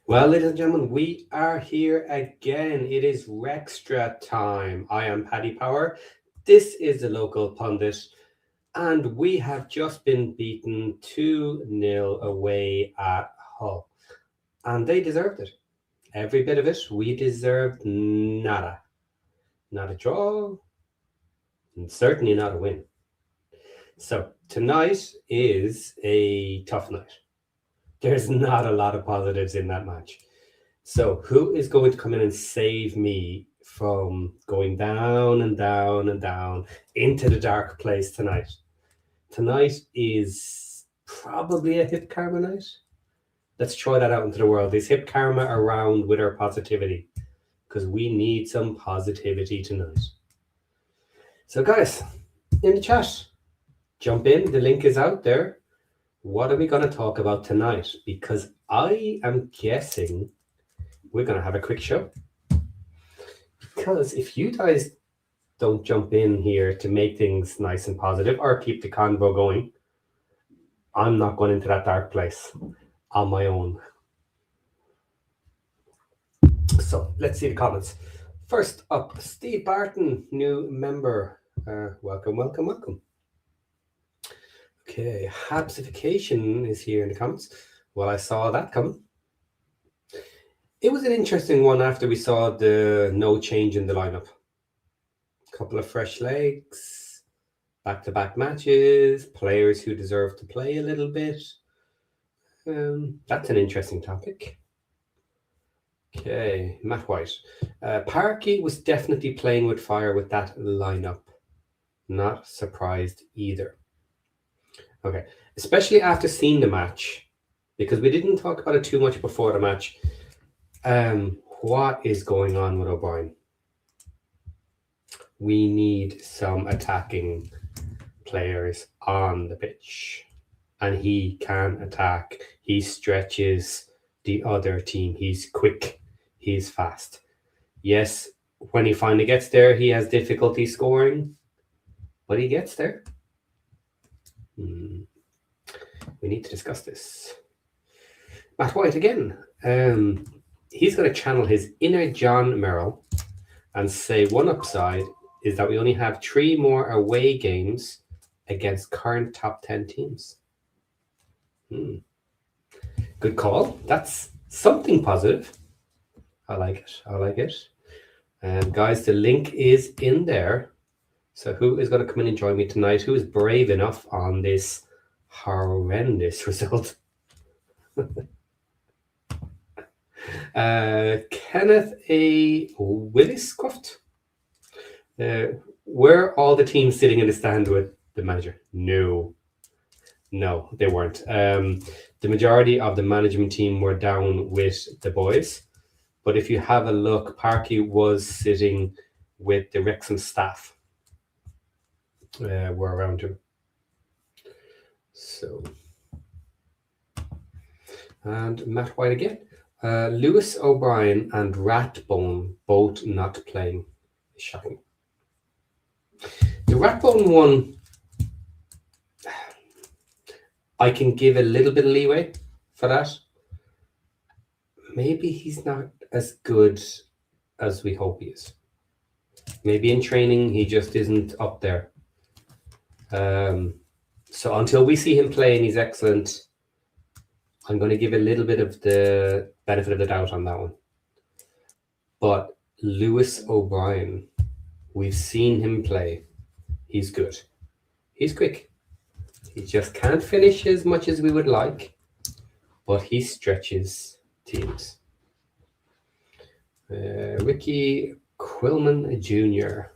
Well, ladies and gentlemen, we are here again. It is WREXtra time. I am Paddy Power. This is the local pundit, and we have just been beaten 2-0 away at Hull. And they deserved it. Every bit of it. We deserved nada. Not a draw, and certainly not a win. So tonight is a tough night. There's not a lot of positives in that match. So who is going to come in and save me from going down and down and down into the dark place tonight? Tonight is probably a hip karma night. Let's try that out into the world. Is hip karma around with our positivity? Because we need some positivity tonight. So guys, in the chat, jump in. The link is out there. What are we going to talk about tonight? Because I am guessing we're going to have a quick show. Because if you guys don't jump in here to make things nice and positive or keep the convo going, I'm not going into that dark place on my own. So let's see the comments. First up, Steve Barton, new member. Welcome. Okay, Habsification is here in the comments. Well, I saw that coming. It was an interesting one after we saw the no change in the lineup. A couple of fresh legs, back-to-back matches, players who deserve to play a little bit. That's an interesting topic. Okay, Matt White. Parky was definitely playing with fire with that lineup. Not surprised either. Okay, especially after seeing the match, because we didn't talk about it too much before the match. What is going on with O'Brien? We need some attacking players on the pitch, and he can attack. He stretches the other team. He's quick. He's fast. Yes, when he finally gets there, he has difficulty scoring, but he gets there. We need to discuss this. Matt White again. He's going to channel his inner John Merrill and say one upside is that we only have 3 more away games against current top 10 teams. Good call. That's something positive. I like it. And guys, the link is in there. So who is going to come in and join me tonight? Who is brave enough on this horrendous result? Kenneth A. Williscroft. Were all the teams sitting in the stand with the manager? No, they weren't. The majority of the management team were down with the boys. But if you have a look, Parky was sitting with the Wrexham staff. Were around him. So, and Matt White again. Lewis O'Brien and Ratbone both not playing. Shocking. The Ratbone one, I can give a little bit of leeway for that. Maybe he's not as good as we hope he is. Maybe in training he just isn't up there. So until we see him play and he's excellent, I'm going to give a little bit of the benefit of the doubt on that one. But Lewis O'Brien, we've seen him play. He's good. He's quick. He just can't finish as much as we would like, but he stretches teams. Ricky Quillman Jr.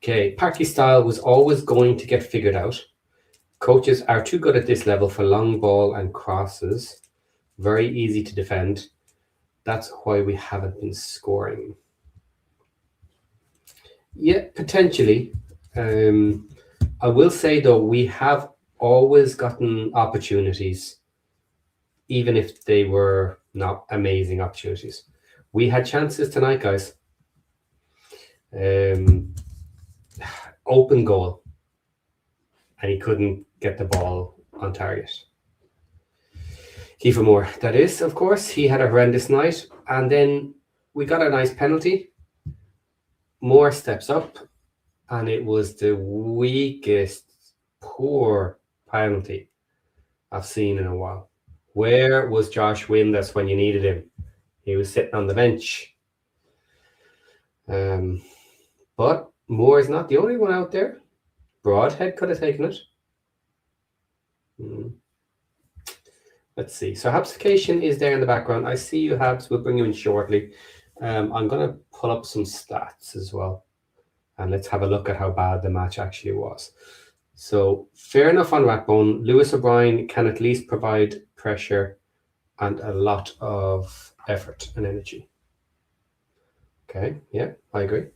Okay, Parky style was always going to get figured out. Coaches are too good at this level for long ball and crosses. Very easy to defend. That's why we haven't been scoring. Yeah, potentially. I will say, though, we have always gotten opportunities, even if they were not amazing opportunities. We had chances tonight, guys. Open goal. And he couldn't get the ball on target. Kiefer Moore, that is, of course. He had a horrendous night. And then we got a nice penalty. Moore steps up, and it was the weakest, poor penalty I've seen in a while. Where was Josh Windass when you needed him? He was sitting on the bench. But Moore is not the only one out there. Broadhead could have taken it. Let's see. So Habscation is there in the background. I see you, Habs. We'll bring you in shortly. I'm going to pull up some stats as well. And let's have a look at how bad the match actually was. So fair enough on Rathbone. Lewis O'Brien can at least provide pressure and a lot of effort and energy. Okay, yeah, I agree.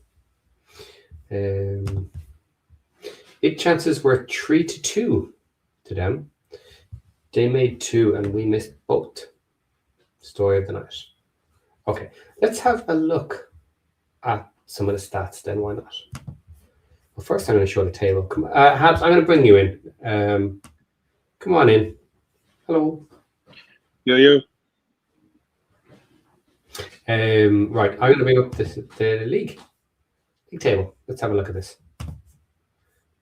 It chances were 3-2 to them. They made 2 and we missed both. Story of the night. Okay, let's have a look at some of the stats then. Why not? Well, first I'm going to show the table. Come on, Habs, I'm going to bring you in. Come on in. Hello. Yo. Right, I'm going to bring up the league table. Let's have a look at this.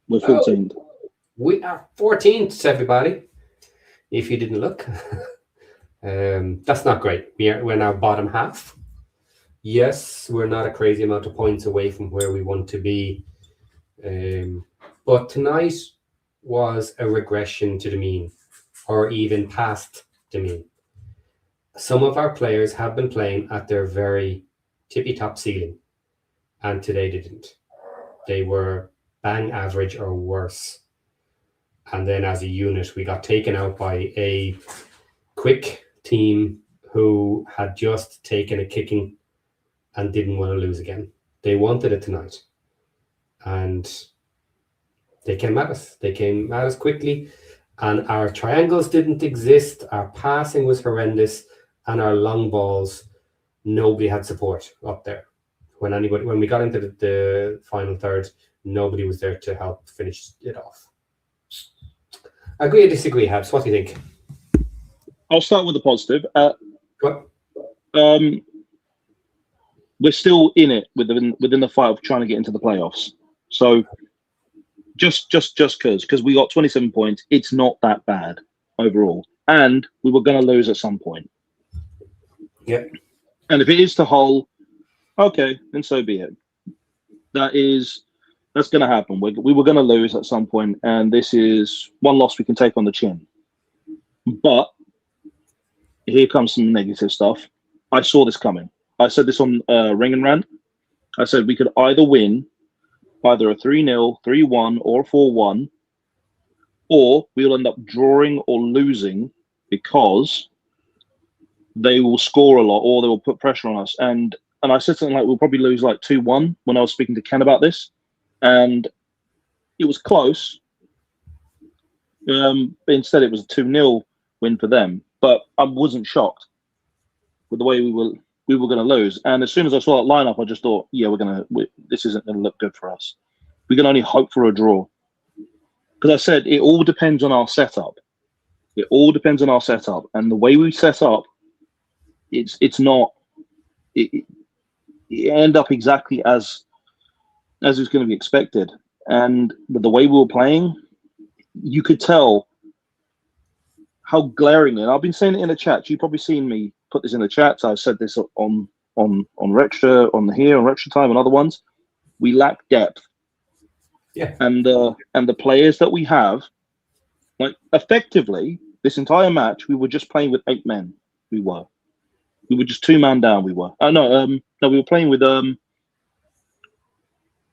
We're 14th. We are 14th, everybody. If you didn't look, that's not great. We're now bottom half. Yes, we're not a crazy amount of points away from where we want to be. But tonight was a regression to the mean, or even past the mean. Some of our players have been playing at their very tippy-top ceiling, and today they didn't. They were bang average or worse. And then as a unit, we got taken out by a quick team who had just taken a kicking and didn't want to lose again. They wanted it tonight. And they came at us. They came at us quickly. And our triangles didn't exist. Our passing was horrendous. And our long balls, nobody had support up there. When we got into the final third, nobody was there to help finish it off. Agree or disagree, Habs? What do you think? I'll start with the positive. What? We're still in it within the fight of trying to get into the playoffs. So just because we got 27 points, it's not that bad overall. And we were going to lose at some point. Yeah. And if it is to Hull, okay, then so be it. That's going to happen. We were going to lose at some point, and this is one loss we can take on the chin. But here comes some negative stuff. I saw this coming. I said this on Ring and Rant. I said we could either win either a 3-0, 3-1, or a 4-1, or we'll end up drawing or losing because they will score a lot or they will put pressure on us. And I said something like we'll probably lose like 2-1 when I was speaking to Ken about this. And it was close. But instead, it was a 2-0 win for them. But I wasn't shocked with the way we were going to lose. And as soon as I saw that lineup, I just thought, yeah, this isn't going to look good for us. We can only hope for a draw. Because I said it all depends on our setup. It all depends on our setup, and the way we set up, it's not. It end up exactly as is going to be expected. And with the way we were playing, you could tell how glaringly. And I've been saying it in the chat. You've probably seen me put this in the chat. I've said this on WREXtra, on WREXtra Time, and other ones. We lack depth. Yeah. And the players that we have, like effectively, this entire match, we were just playing with 8 men. We were just 2-man down. We were. We were playing with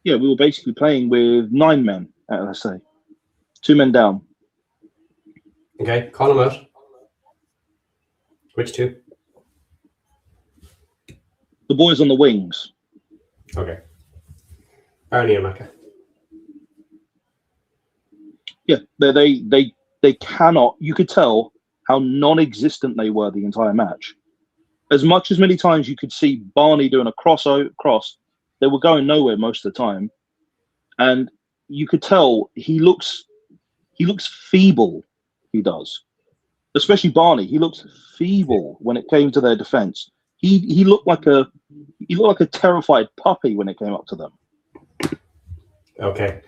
we were basically playing with 9 men. Let's say 2 men down. Okay, call them out. Which 2? The boys on the wings. Okay. Barney and Maka. Yeah, they cannot. You could tell how non-existent they were the entire match. As many times you could see Barney doing a cross, they were going nowhere most of the time, and you could tell he looks feeble. He does. especially Barney. He looked feeble when it came to their defense. He looked like a terrified puppy when it came up to them. Okay.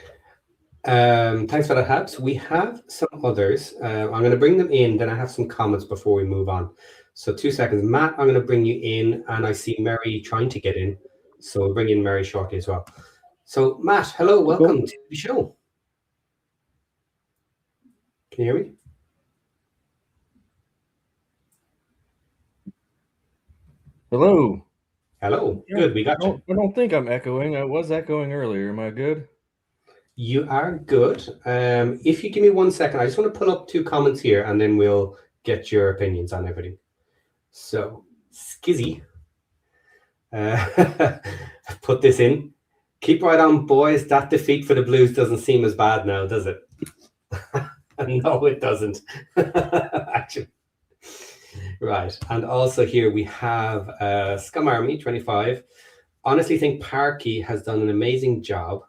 Thanks for that, Habs. We have some others. I'm going to bring them in, then I have some comments before we move on. So 2 seconds. Matt, I'm going to bring you in, and I see Mary trying to get in. So we'll bring in Mary shortly as well. So Matt, hello, welcome to the show. Can you hear me? Hello. Hello. Yeah, good, we got you. I don't think I'm echoing. I was echoing earlier. Am I good? You are good. If you give me 1 second, I just want to pull up 2 comments here, and then we'll get your opinions on everything. So, Skizzy, put this in. Keep right on, boys. That defeat for the Blues doesn't seem as bad now, does it? No, it doesn't. Actually. Right. And also here we have Scum Army 25. Honestly think Parky has done an amazing job.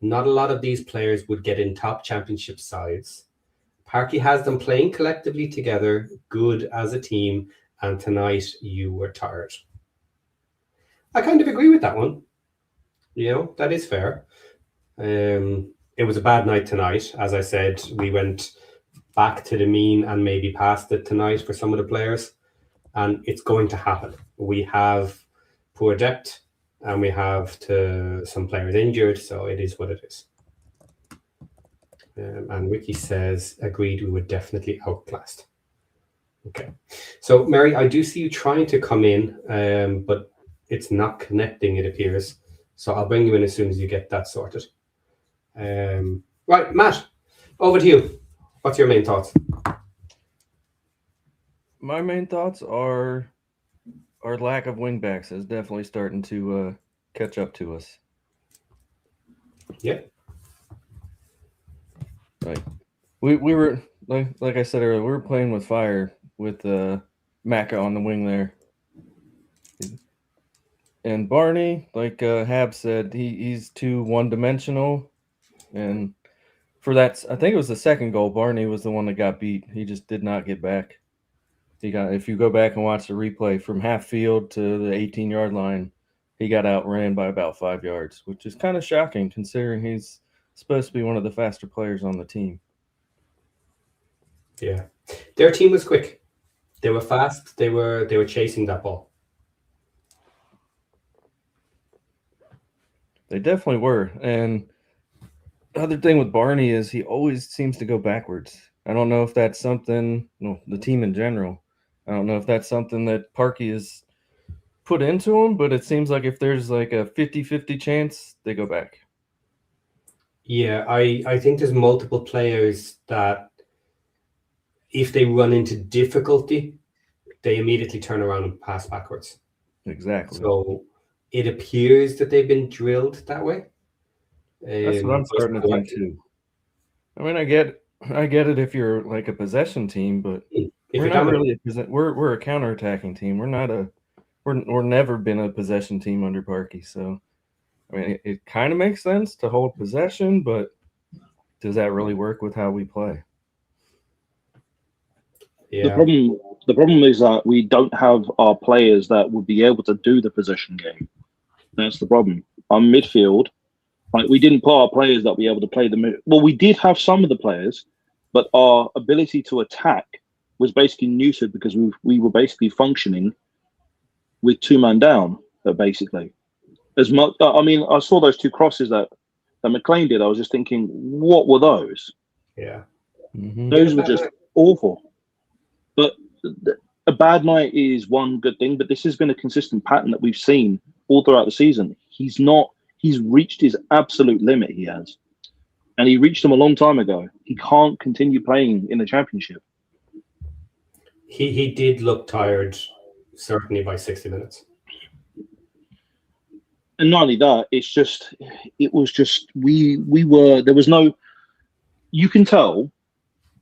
Not a lot of these players would get in top championship sides. Parky has them playing collectively together, good as a team, and tonight you were tired. I kind of agree with that one. You know, that is fair. It was a bad night tonight. As I said, we went back to the mean and maybe past it tonight for some of the players. And it's going to happen. We have poor depth and we have some players injured. So it is what it is. And Ricky says, agreed, we were definitely outclassed. Okay. So, Mary, I do see you trying to come in, but it's not connecting, it appears. So I'll bring you in as soon as you get that sorted. Right, Matt, over to you. What's your main thoughts? My main thoughts are our lack of wingbacks is definitely starting to catch up to us. Yeah. Like we were like I said earlier, we were playing with fire with Macca on the wing there. And Barney, like Hab said, he's too one-dimensional. And for that, I think it was the second goal, Barney was the one that got beat. He just did not get back. If you go back and watch the replay from half field to the 18-yard line, he got outran by about 5 yards, which is kind of shocking considering he's supposed to be one of the faster players on the team. Yeah. Their team was quick. They were fast. They were chasing that ball. They definitely were. And the other thing with Barney is he always seems to go backwards. I don't know if that's something, the team in general, I don't know if that's something that Parky has put into him, but it seems like if there's like a 50-50 chance, they go back. Yeah, I think there's multiple players that if they run into difficulty, they immediately turn around and pass backwards. Exactly. So it appears that they've been drilled that way. That's what I'm starting to think too. I mean, I get it if you're like a possession team, but we're not really we're a counterattacking team. We're never been a possession team under Parky. So I mean, it kind of makes sense to hold possession, but does that really work with how we play? Yeah. The problem is that we don't have our players that would be able to do the possession game. That's the problem. Our midfield, like we didn't put our players that be able to play the well, we did have some of the players, but our ability to attack was basically neutered because we were basically functioning with 2-man down, basically. As much, I mean, I saw those 2 crosses that McLean did. I was just thinking, what were those? Yeah. Mm-hmm. Those were just awful. But a bad night is one good thing, but this has been a consistent pattern that we've seen all throughout the season. He's reached his absolute limit, he has. And he reached them a long time ago. He can't continue playing in the championship. He did look tired, certainly by 60 minutes. And not only that, it was just there was no, you can tell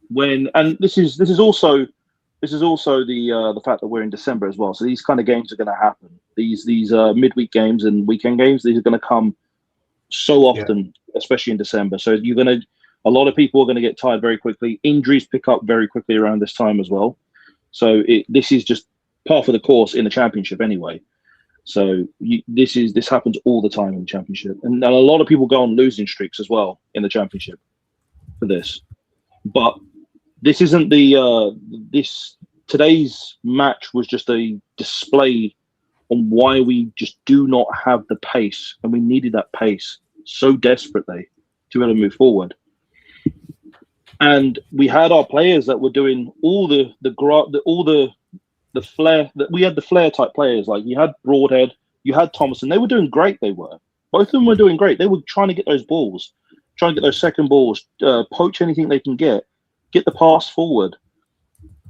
when, and this is also the fact that we're in December as well. So these kind of games are going to happen. These midweek games and weekend games, these are going to come so often, especially in December. So A lot of people are going to get tired very quickly. Injuries pick up very quickly around this time as well. So this is just par for the course in the championship anyway. So this happens all the time in the championship, and a lot of people go on losing streaks as well in the championship for this. But this isn't today's match was just a display on why we just do not have the pace, and we needed that pace so desperately to be able to move forward. And we had our players that were doing all the flair, that we had the flair type players. Like you had Broadhead, you had Thomason. They were doing great. Both of them were doing great. They were trying to get those balls, trying to get those second balls, poach anything they can get the pass forward.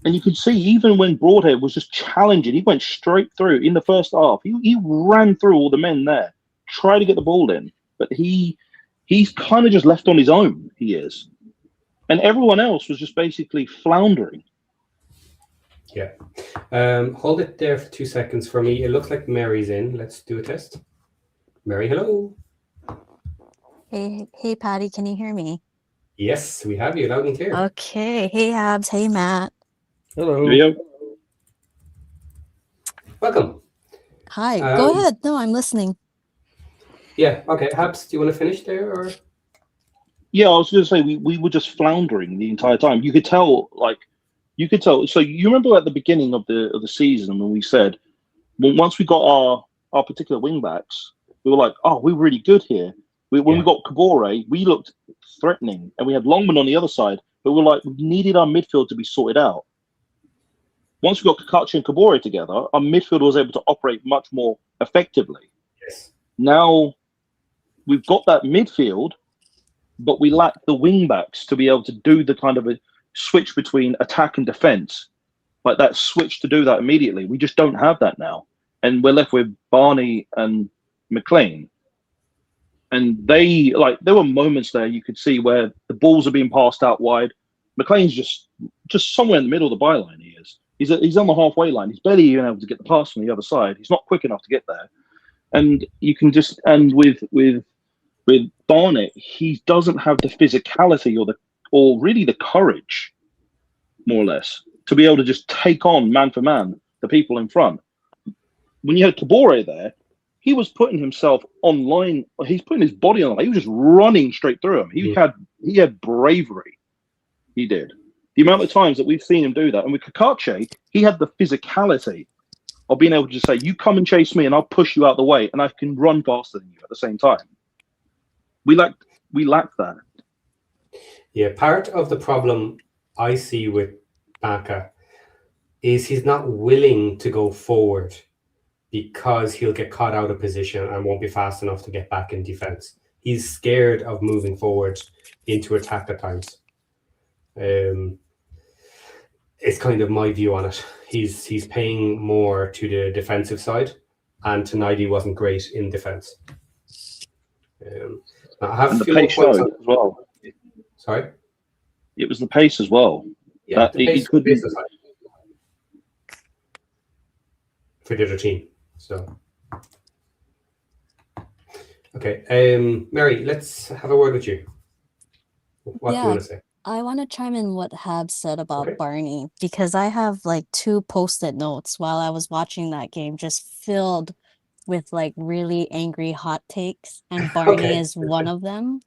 And you could see even when Broadhead was just challenging, he went straight through in the first half. He ran through all the men there, tried to get the ball in, but he's kind of just left on his own. He is. And everyone else was just basically floundering. Yeah. Hold it there for 2 seconds for me. It looks like Mary's in. Let's do a test. Mary, hello. Hey, Paddy, can you hear me? Yes, we have you loud and clear. Okay. Hey, Habs. Hey, Matt. Hello. Here Welcome. Hi. Go ahead. No, I'm listening. Yeah. Okay. Habs, do you want to finish there, or? Yeah, I was going to say we were just floundering the entire time. You could tell. So you remember at the beginning of the season when we said, once we got our particular wing backs, we were like, oh, we're really good here. When we got Kabore, we looked threatening, and we had Longman on the other side, but we needed our midfield to be sorted out. Once we got Kakachi and Kabore together, our midfield was able to operate much more effectively. Yes. Now we've got that midfield, but we lack the wing backs to be able to do the kind of a switch between attack and defense, like that switch to do that immediately. We just don't have that now, and we're left with Barney and McLean. And there were moments there you could see where the balls are being passed out wide. McLean's just somewhere in the middle of the byline. He's on the halfway line. He's barely even able to get the pass from the other side. He's not quick enough to get there. And you can just with Barnett, he doesn't have the physicality or really the courage, more or less, to be able to just take on man for man the people in front. When you had Kabore there, he was putting himself online. He's putting his body on. He was just running straight through him. He had bravery. He did. The amount of times that we've seen him do that, and with Kakache, he had the physicality of being able to just say, "You come and chase me, and I'll push you out the way, and I can run faster than you at the same time." We lack that. Yeah, part of the problem I see with Baka is he's not willing to go forward because he'll get caught out of position and won't be fast enough to get back in defense. He's scared of moving forward into attack at times. It's kind of my view on it. He's paying more to the defensive side, and tonight he wasn't great in defense. I have the pace as well. Sorry? It was the pace as well. Yeah, the pace for the other team. So, okay, Mary, let's have a word with you. What do you want to say? I want to chime in what Hab said about Barney, because I have 2 post-it notes while I was watching that game, just filled with really angry hot takes, and Barney is one of them.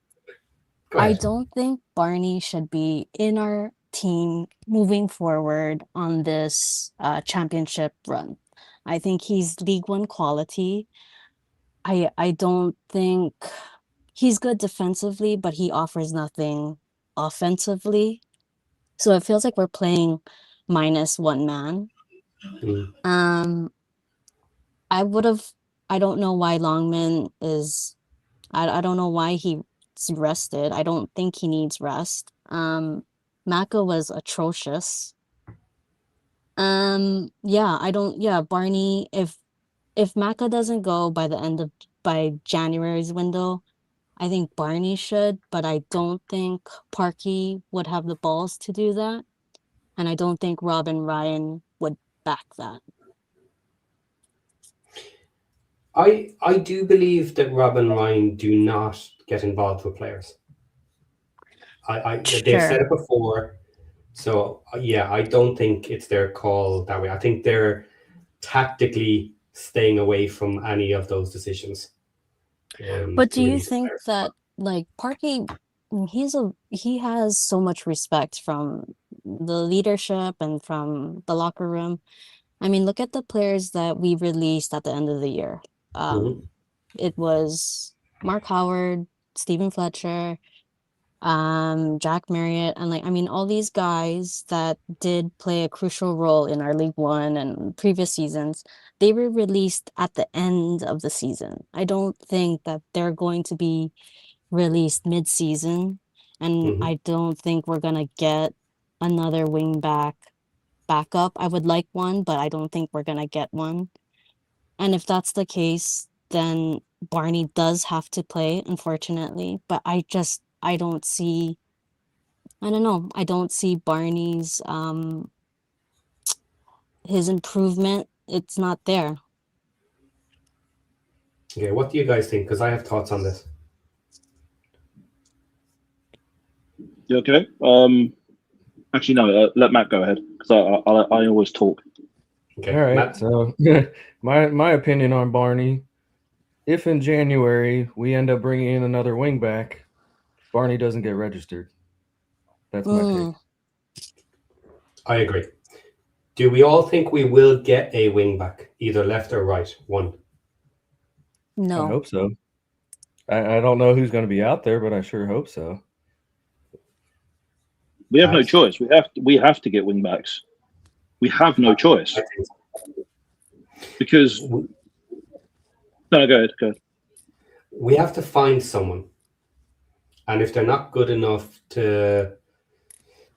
I don't think Barney should be in our team moving forward on this championship run. I think he's League One quality. I don't think he's good defensively, but he offers nothing offensively. So it feels like we're playing minus one man. I don't know why Longman is, I don't know why he's rested. I don't think he needs rest. Maka was atrocious. Barney, if Maka doesn't go by January's window, I think Barney should, but I don't think Parky would have the balls to do that. And I don't think Rob and Ryan would back that. I do believe that Rob and Ryan do not get involved with players. They've said it before. So, yeah, I don't think it's their call that way. I think they're tactically staying away from any of those decisions. But do you release think players. that like Parky, he has so much respect from the leadership and from the locker room. I mean, look at the players that we released at the end of the year. Mhm. It was Mark Howard, Stephen Fletcher, Jack Marriott, and like I mean, all these guys that did play a crucial role in our League One and previous seasons, they were released at the end of the season. I don't think that they're going to be released mid-season, and Mhm. I don't think we're gonna get another wing backup. I would like one, but I don't think we're gonna get one. And if that's the case, then Barney does have to play, unfortunately. But I don't see, I don't know, I don't see Barney's his improvement. It's not there. Okay, what do you guys think? Because I have thoughts on this. You okay? Actually, no. Let Matt go ahead because I always talk. Okay, All right. Matt. So my opinion on Barney, if in January we end up bringing in another wing back, Barney doesn't get registered. That's my take. I agree. Do we all think we will get a wing back, either left or right? One. I No. hope so. I don't know who's going to be out there, but I sure hope so. We have no Abs. choice. We have to get wing backs. We have no choice I think so. because no. Go ahead. Go ahead. We have to find someone, and if they're not good enough to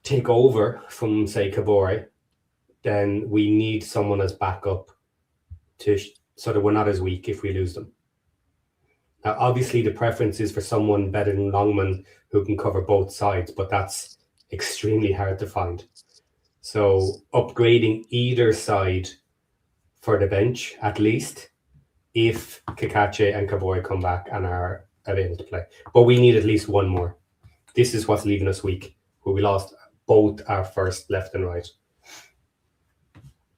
take over from, say, Kabore, then we need someone as backup so that we're not as weak if we lose them. Now, obviously, the preference is for someone better than Longman who can cover both sides, but that's extremely hard to find. So upgrading either side for the bench, at least, if Kakache and Kabore come back and are able to play. But we need at least one more. This is what's leaving us weak, where we lost both our first left and right.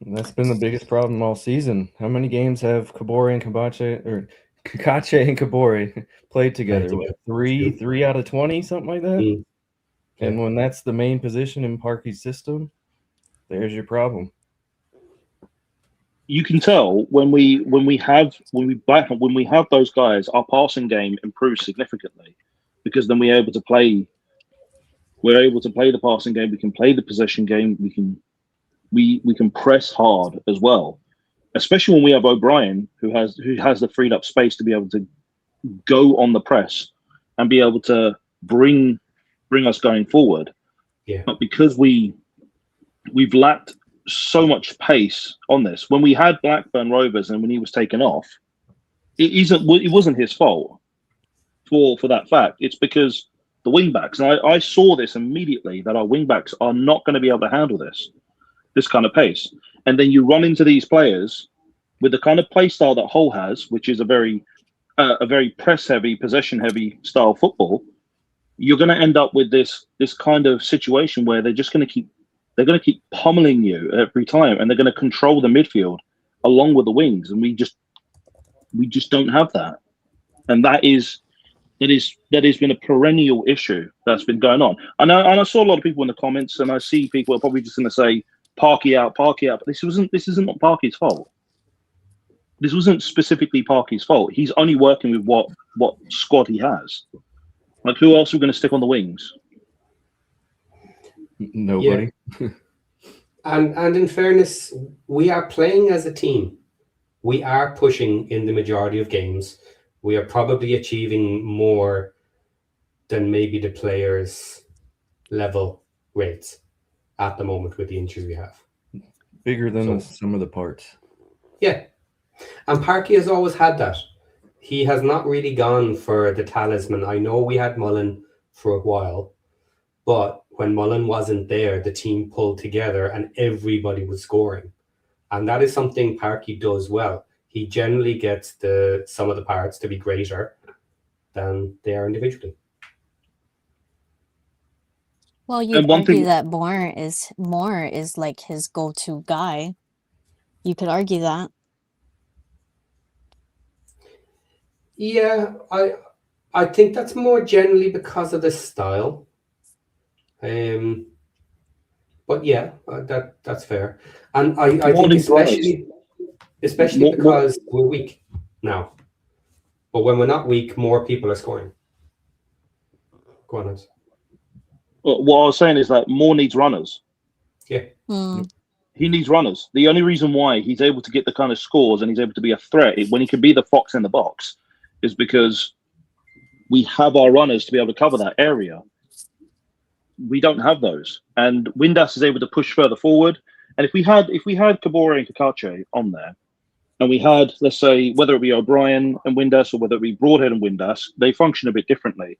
And that's been the biggest problem all season. How many games have Kabore and Kakache and Kabore played together? What, three out of 20, something like that? Mm. Yeah. And when that's the main position in Parky's system, there's your problem. You can tell when we have those guys, our passing game improves significantly because then we're able to play the passing game. We can play the possession game. We can press hard as well, especially when we have O'Brien who has the freed up space to be able to go on the press and be able to bring us going forward. Yeah. But because we've lacked so much pace on this, when we had Blackburn Rovers and when he was taken off, it wasn't his fault for that fact. It's because the wing backs, and I saw this immediately, that our wing backs are not going to be able to handle this kind of pace. And then you run into these players with the kind of play style that Hull has, which is a very press heavy, possession heavy style football. You're going to end up with this kind of situation where they're just going to keep pummeling you every time, and they're going to control the midfield along with the wings, and we just don't have that. And that has been a perennial issue that's been going on. And I saw a lot of people in the comments, and I see people are probably just going to say Parky out, but this isn't Parky's fault. This wasn't specifically Parky's fault. He's only working with what squad he has. Like, who else are we going to stick on the wings? Nobody. Yeah. And in fairness, we are playing as a team. We are pushing in the majority of games. We are probably achieving more than maybe the players' level rates at the moment with the injuries we have. Bigger than the sum of the parts. Yeah. And Parky has always had that. He has not really gone for the talisman. I know we had Mullen for a while, but when Mullen wasn't there, the team pulled together and everybody was scoring. And that is something Parky does well. He generally gets the sum of the parts to be greater than they are individually. Well, you'd And one argue thing, that Moore is like his go-to guy. You could argue that. Yeah, I think that's more generally because of the style. Um, but yeah, that's fair. And I more think needs runners. especially More, because we're weak now. But when we're not weak, more people are scoring. Go on, Hans. what I was saying is that Moore needs runners. Yeah. Hmm. He needs runners. The only reason why he's able to get the kind of scores and he's able to be a threat when he can be the fox in the box is because we have our runners to be able to cover that area. We don't have those, and Windass is able to push further forward. And if we had Kabore and Kakache on there, and we had, let's say, whether it be O'Brien and Windass or whether it be Broadhead and Windass, they function a bit differently.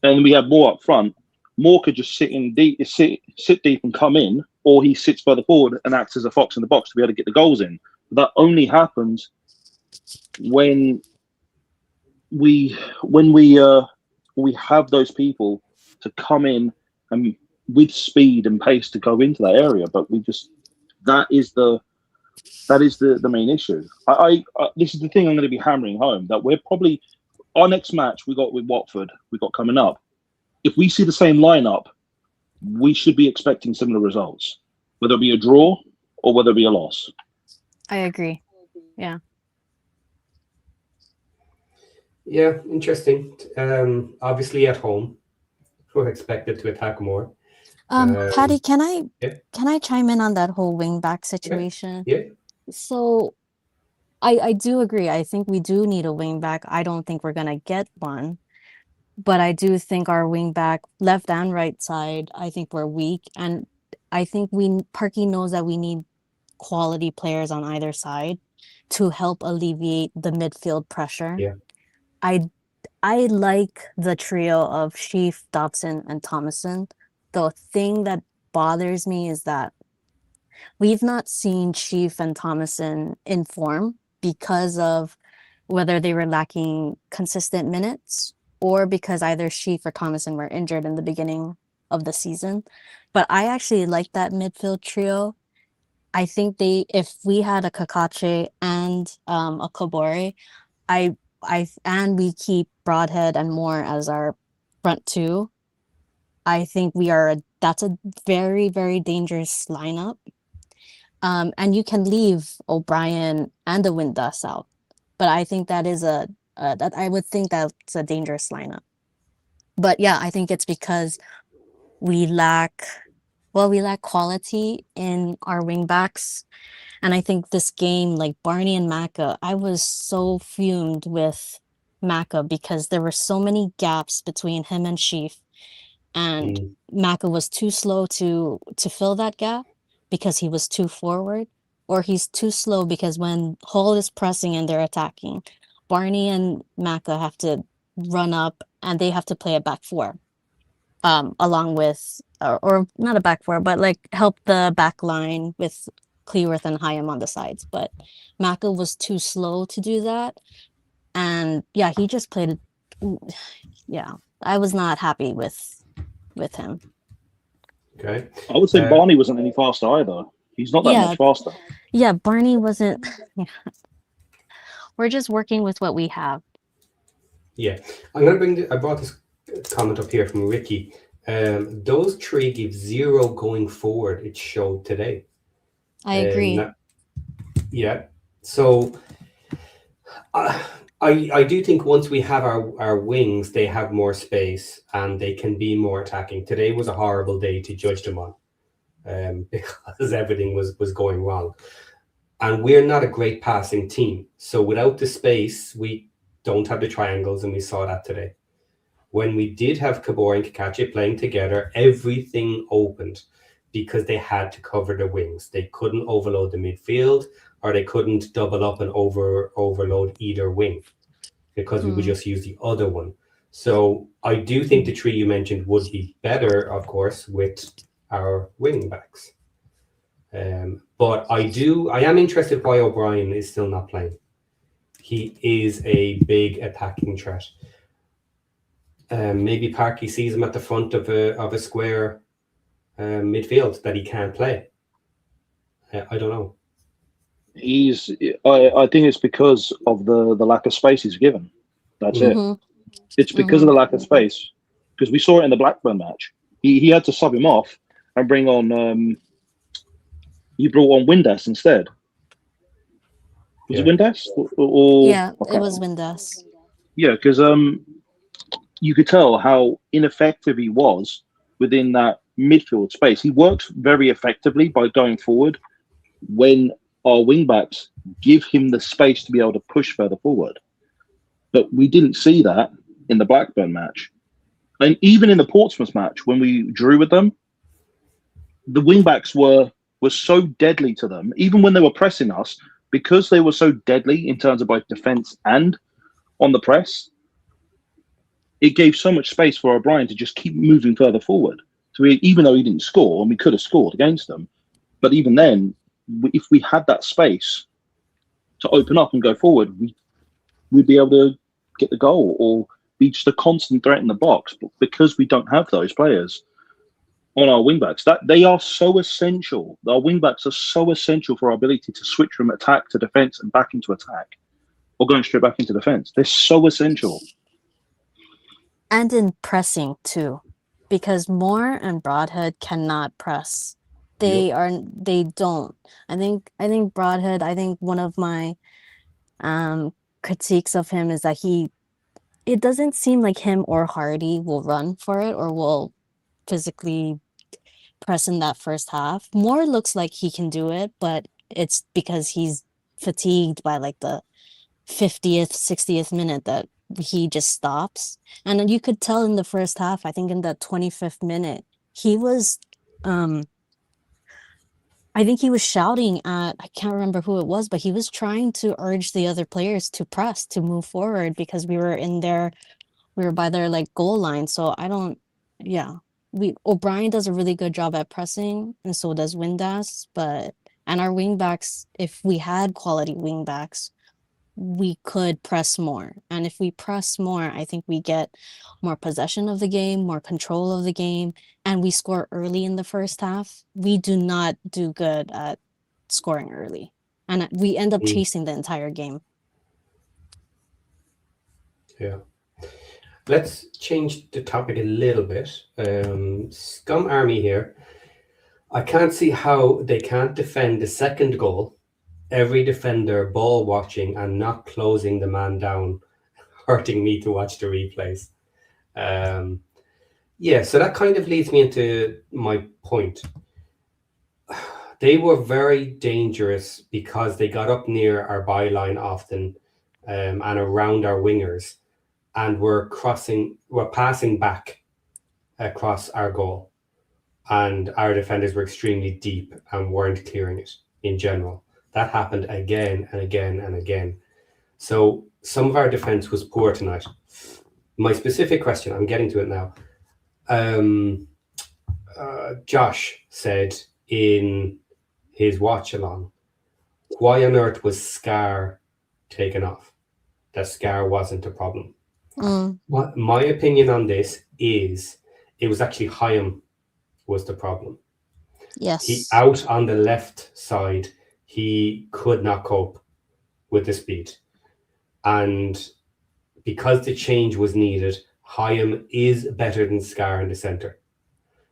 And we have Moore up front. Moore could just sit deep and come in, or he sits further forward and acts as a fox in the box to be able to get the goals in. But that only happens when we have those people to come in and with speed and pace to go into that area. But that is the main issue. This is the thing I'm going to be hammering home, that we're probably, our next match we got with Watford, we got coming up. If we see the same lineup, we should be expecting similar results, whether it be a draw or whether it be a loss. I agree. Yeah. Yeah, interesting. Obviously at home, we're expected to attack more. Paddy, can yeah. I chime in on that whole wing back situation? Yeah. So I do agree. I think we do need a wing back. I don't think we're gonna get one. But I do think our wing back, left and right side, I think we're weak. And I think Parky knows that we need quality players on either side to help alleviate the midfield pressure. Yeah. I like the trio of Sheaf, Dobson, and Thomason. The thing that bothers me is that we've not seen Sheaf and Thomason in form because of whether they were lacking consistent minutes or because either Sheaf or Thomason were injured in the beginning of the season. But I actually like that midfield trio. I think if we had a Kakache and a Kabore, and we keep Broadhead and Moore as our front two, I think that's a very, very dangerous lineup. And you can leave O'Brien and the Windass out, but I think that is that I would think that's a dangerous lineup. But yeah, I think it's because we lack quality in our wing backs. And I think this game, like Barney and Maka, I was so fumed with Maka because there were so many gaps between him and Sheaf. And Maka was too slow to fill that gap because he was too forward, or he's too slow because when Hull is pressing and they're attacking, Barney and Maka have to run up and they have to play a back four. Along with, or not a back four, but like help the back line with Cleworth and Hyam on the sides. But Maka was too slow to do that. And yeah, he just played, yeah, I was not happy with him. Okay. I would say Barney wasn't any faster either. He's not that much faster. Yeah, Barney wasn't. We're just working with what we have. Yeah, I'm going to I brought this comment up here from Ricky. Those three give 0 going forward. It showed today. I agree. Yeah. So I do think once we have our wings, they have more space and they can be more attacking. Today was a horrible day to judge them on because everything was going wrong. And we're not a great passing team. So without the space, we don't have the triangles, and we saw that today. When we did have Kabore and Kakache playing together, everything opened because they had to cover the wings. They couldn't overload the midfield, or they couldn't double up and overload either wing because we would just use the other one. So I do think the three you mentioned would be better, of course, with our wing backs. But I am interested why O'Brien is still not playing. He is a big attacking threat. Maybe Parky sees him at the front of a square midfield that he can't play. I don't know. I think it's because of the lack of space he's given. That's it. Mhm. It's because of the lack of space. Because we saw it in the Blackburn match. He had to sub him off and bring on. He brought on Windass instead. Was it Windass? Or Yeah, it was Windass. Yeah, because you could tell how ineffective he was within that midfield space. He works very effectively by going forward when our wingbacks give him the space to be able to push further forward. But we didn't see that in the Blackburn match. And even in the Portsmouth match, when we drew with them, the wingbacks were so deadly to them, even when they were pressing us, because they were so deadly in terms of both defence and on the press, it gave so much space for O'Brien to just keep moving further forward. So even though he didn't score, and we could have scored against them, but even then, if we had that space to open up and go forward, we'd be able to get the goal or be just a constant threat in the box. But because we don't have those players on our wingbacks, that they are so essential. Our wingbacks are so essential for our ability to switch from attack to defence and back into attack, or going straight back into defence. They're so essential. And in pressing too, because Moore and Broadhead cannot press. They don't. I think Broadhead, I think one of my critiques of him is that it doesn't seem like him or Hardy will run for it or will physically press in that first half. Moore looks like he can do it, but it's because he's fatigued by like the 50th, 60th minute that he just stops. And then you could tell in the first half, I think in the 25th minute, he was I think he was shouting at, I can't remember who it was, but he was trying to urge the other players to press, to move forward, because we were by their like goal line. So O'Brien does a really good job at pressing, and so does Windass, and our wingbacks, if we had quality wingbacks, we could press more. And if we press more, I think we get more possession of the game, more control of the game, and we score early in the first half. We do not do good at scoring early, and we end up chasing the entire game. Yeah. Let's change the topic a little bit. Scum Army here. I can't see how they can't defend the second goal. Every defender ball watching and not closing the man down, hurting me to watch the replays. So that kind of leads me into my point. They were very dangerous because they got up near our byline often and around our wingers, and were passing back across our goal. And our defenders were extremely deep and weren't clearing it in general. That happened again and again and again. So some of our defense was poor tonight. My specific question, I'm getting to it now. Josh said in his watch along, why on earth was Scar taken off? That Scar wasn't a problem. What my opinion on this is, it was actually Hyam was the problem. Yes. He out on the left side, he could not cope with the speed. And because the change was needed, Hyam is better than Scar in the centre.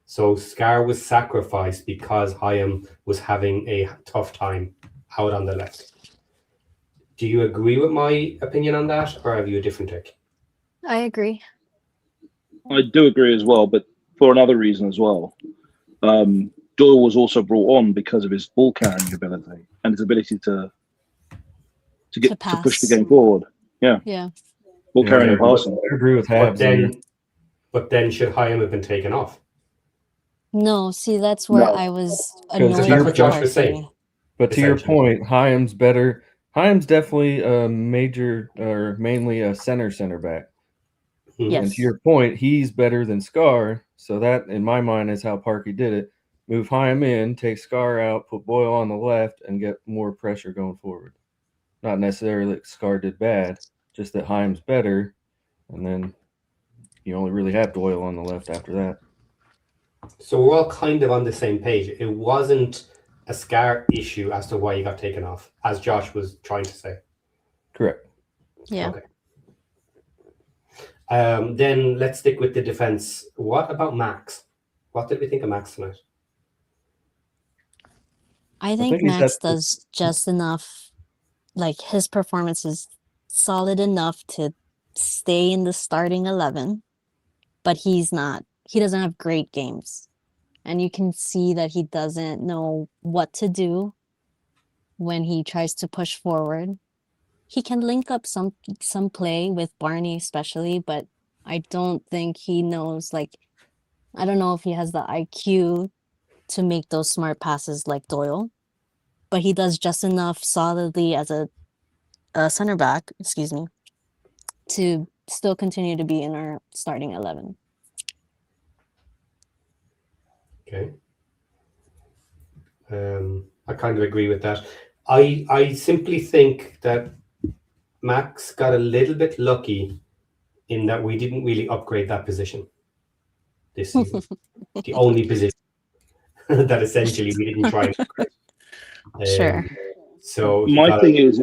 So Scar was sacrificed because Hyam was having a tough time out on the left. Do you agree with my opinion on that, or have you a different take? I agree. I do agree as well, but for another reason as well. Doyle was also brought on because of his ball carrying ability and his ability to push the game forward. Yeah. Ball carrying and passing. I agree with Habs. But then should Hyam have been taken off? No, see, that's where I was annoyed that's what Josh Parky. was saying. But to your point, Hyam's better. Hyam's definitely a major or mainly a center back. Yes. And to your point, he's better than Scar. So that, in my mind, is how Parky did it. Move Hyam in, take Scar out, put Boyle on the left, and get more pressure going forward. Not necessarily that Scar did bad, just that Hyam's better. And then you only really have Doyle on the left after that. So we're all kind of on the same page. It wasn't a scar issue as to why he got taken off, as Josh was trying to say. Correct. Yeah. Okay. Then let's stick with the defense. What about Max? What did we think of Max tonight? I think think he's Max at- does just enough. Like, his performance is solid enough to stay in the starting 11, but he doesn't have great games. And you can see that he doesn't know what to do when he tries to push forward. He can link up some play with Barney especially, but I don't think he knows, like, I don't know if he has the IQ to make those smart passes like Doyle, but he does just enough solidly as a center back, to still continue to be in our starting 11. Okay. I kind of agree with that. I simply think that Max got a little bit lucky in that we didn't really upgrade that position this season. The only position that essentially we didn't try and upgrade. Sure. So My thing is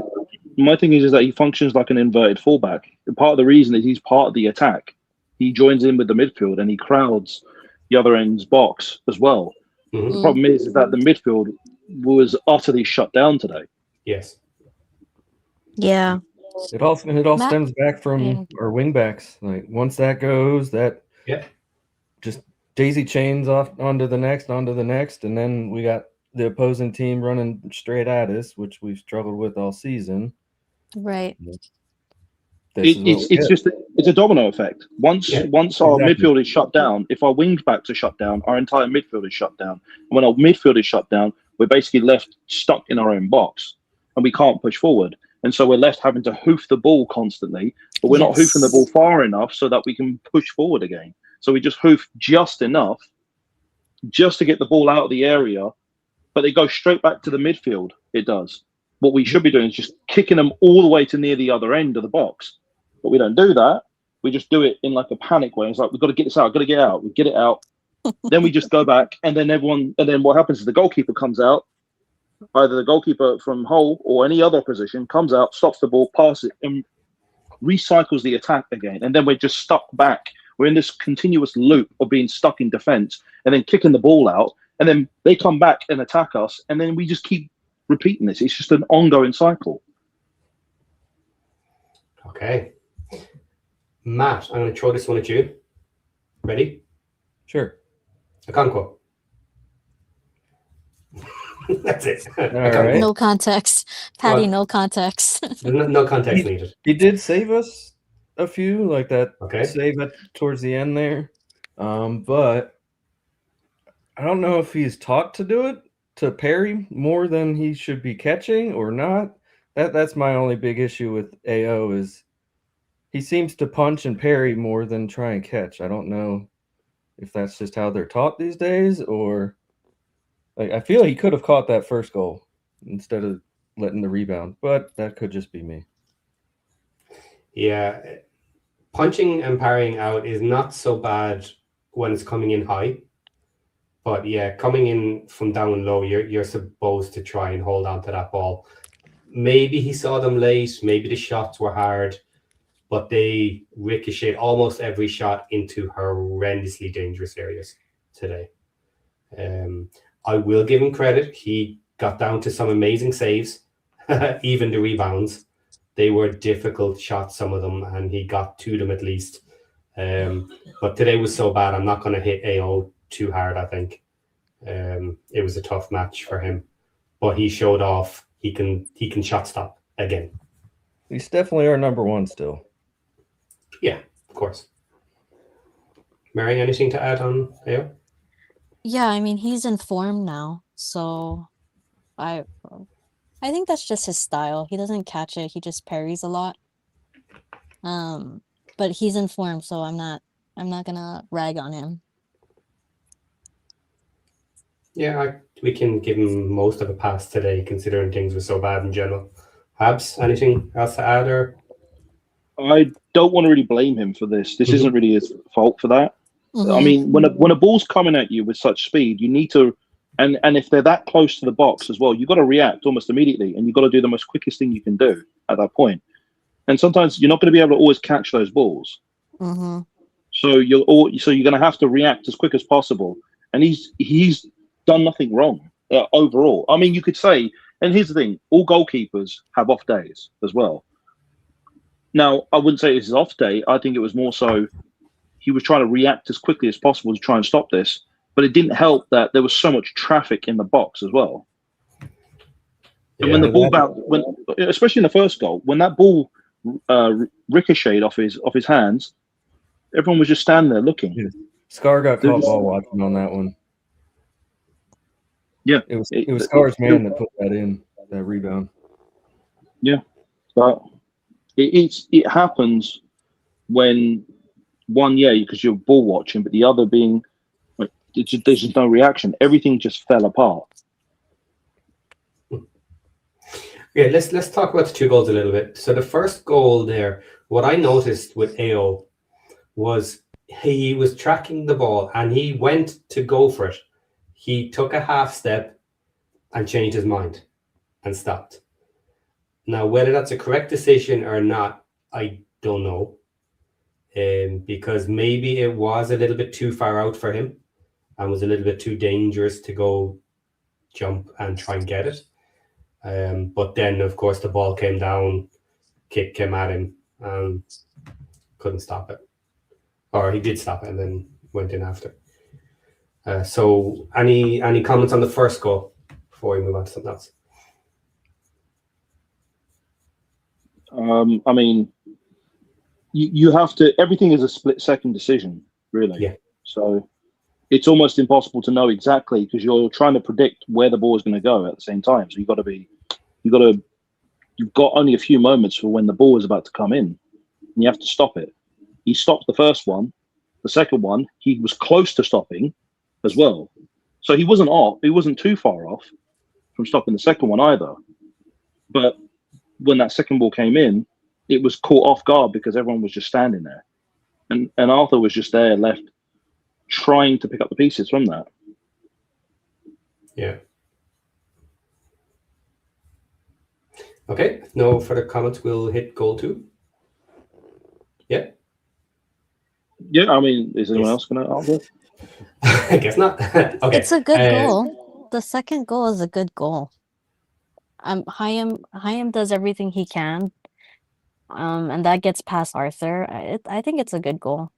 that he functions like an inverted fullback. And part of the reason is he's part of the attack. He joins in with the midfield and he crowds the other end's box as well. Mhm. The problem is that the midfield was utterly shut down today. Yes. Yeah. It all stems back from Yeah. our wing backs. Like once that goes, that Yeah. just daisy chains off onto the next, and then we got the opposing team running straight at us, which we've struggled with all season. Right. It's a domino effect. Once our exactly. midfield is shut down, if our wing backs are shut down, our entire midfield is shut down. And when our midfield is shut down, we're basically left stuck in our own box and we can't push forward. And so we're left having to hoof the ball constantly, but we're not hoofing the ball far enough so that we can push forward again. So we just hoof just enough just to get the ball out of the area, but they go straight back to the midfield. It does. What we should be doing is just kicking them all the way to near the other end of the box. But we don't do that. We just do it in like a panic way. It's like, we've got to get this out, got to get it out. We get it out. Then we just go back. And then what happens is the goalkeeper comes out. Either the goalkeeper from Hull or any other position comes out, stops the ball, passes it, and recycles the attack again. And then we're just stuck back. We're in this continuous loop of being stuck in defense and then kicking the ball out. And then they come back and attack us. And then we just keep repeating this. It's just an ongoing cycle. Okay. Matt, I'm going to throw this one at you. Ready? Sure. Okonkwo. That's it. All right. No context. Paddy, no context. There's no context needed. He did save us a few, like that Okay. save towards the end there. But I don't know if he's taught to do it, to parry more than he should be catching or not. That's my only big issue with AO is he seems to punch and parry more than try and catch. I don't know if that's just how they're taught these days, or like I feel he could have caught that first goal instead of letting the rebound, but that could just be me. Yeah. Punching and parrying out is not so bad when it's coming in high. But yeah, coming in from down low, you're supposed to try and hold on to that ball. Maybe he saw them late, maybe the shots were hard, but they ricocheted almost every shot into horrendously dangerous areas today. I will give him credit. He got down to some amazing saves, even the rebounds. They were difficult shots, some of them, and he got to them at least. But today was so bad, I'm not going to hit AO too hard, I think. It was a tough match for him. But he showed off he can shot stop again. He's definitely our number one still. Yeah, of course. Mary, anything to add on AO? Yeah, I mean, he's in form now, so I think that's just his style. He doesn't catch it, he just parries a lot. But he's in form, so I'm not gonna rag on him. Yeah, we can give him most of a pass today, considering things were so bad in general. Habs, anything else to add? Or I don't want to really blame him for this. This isn't really his fault for that. I mean, when a ball's coming at you with such speed, you need to, and if they're that close to the box as well, you've got to react almost immediately, and you've got to do the most quickest thing you can do at that point. And sometimes you're not going to be able to always catch those balls. So you're going to have to react as quick as possible. And he's done nothing wrong overall. I mean, you could say, and here's the thing: all goalkeepers have off days as well. Now, I wouldn't say it's his off day. I think it was more so he was trying to react as quickly as possible to try and stop this. But it didn't help that there was so much traffic in the box as well. And when the ball bounced, especially in the first goal, when that ball ricocheted off his hands, everyone was just standing there looking. Yeah. Scar got caught ball watching on that one. Yeah, it was Scar's man that put that rebound. Yeah, but it happens when one, because you're ball watching, but the other being there's just no reaction. Everything just fell apart. Yeah, let's talk about the two goals a little bit. So the first goal there, what I noticed with AO was he was tracking the ball and he went to go for it. He took a half step and changed his mind and stopped. Now, whether that's a correct decision or not, I don't know. Because maybe it was a little bit too far out for him and was a little bit too dangerous to go jump and try and get it. But then, of course, the ball came down, kick came at him, and couldn't stop it. Or he did stop it and then went in after. So any comments on the first goal before we move on to something else? I mean, you have to, everything is a split-second decision, really. Yeah. So it's almost impossible to know exactly because you're trying to predict where the ball is going to go at the same time. So you've got only a few moments for when the ball is about to come in, and you have to stop it. He stopped the first one. The second one, he was close to stopping as well. So he wasn't off. He wasn't too far off from stopping the second one either. But when that second ball came in, it was caught off guard because everyone was just standing there. And Arthur was just there left trying to pick up the pieces from that. Yeah. Okay, no further comments. We'll hit goal 2. Yeah. Yeah, I mean, is anyone else going to answer? I guess not. Okay. It's a good goal. The second goal is a good goal. Hayam does everything he can. And that gets past Arthur. I think it's a good goal.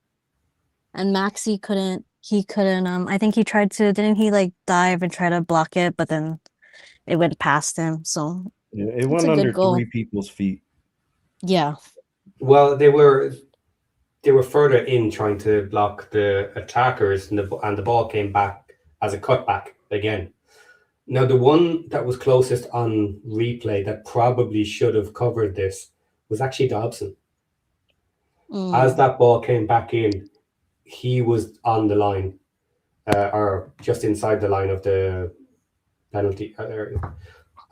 And Maxi couldn't I think he tried to, didn't he like dive and try to block it, but then it went past him. So yeah, it went under 3 people's feet. Yeah. Well, they were further in trying to block the attackers, and the ball came back as a cutback again. Now, the one that was closest on replay that probably should have covered this was actually Dobson. As that ball came back in, he was on the line, or just inside the line of the penalty area,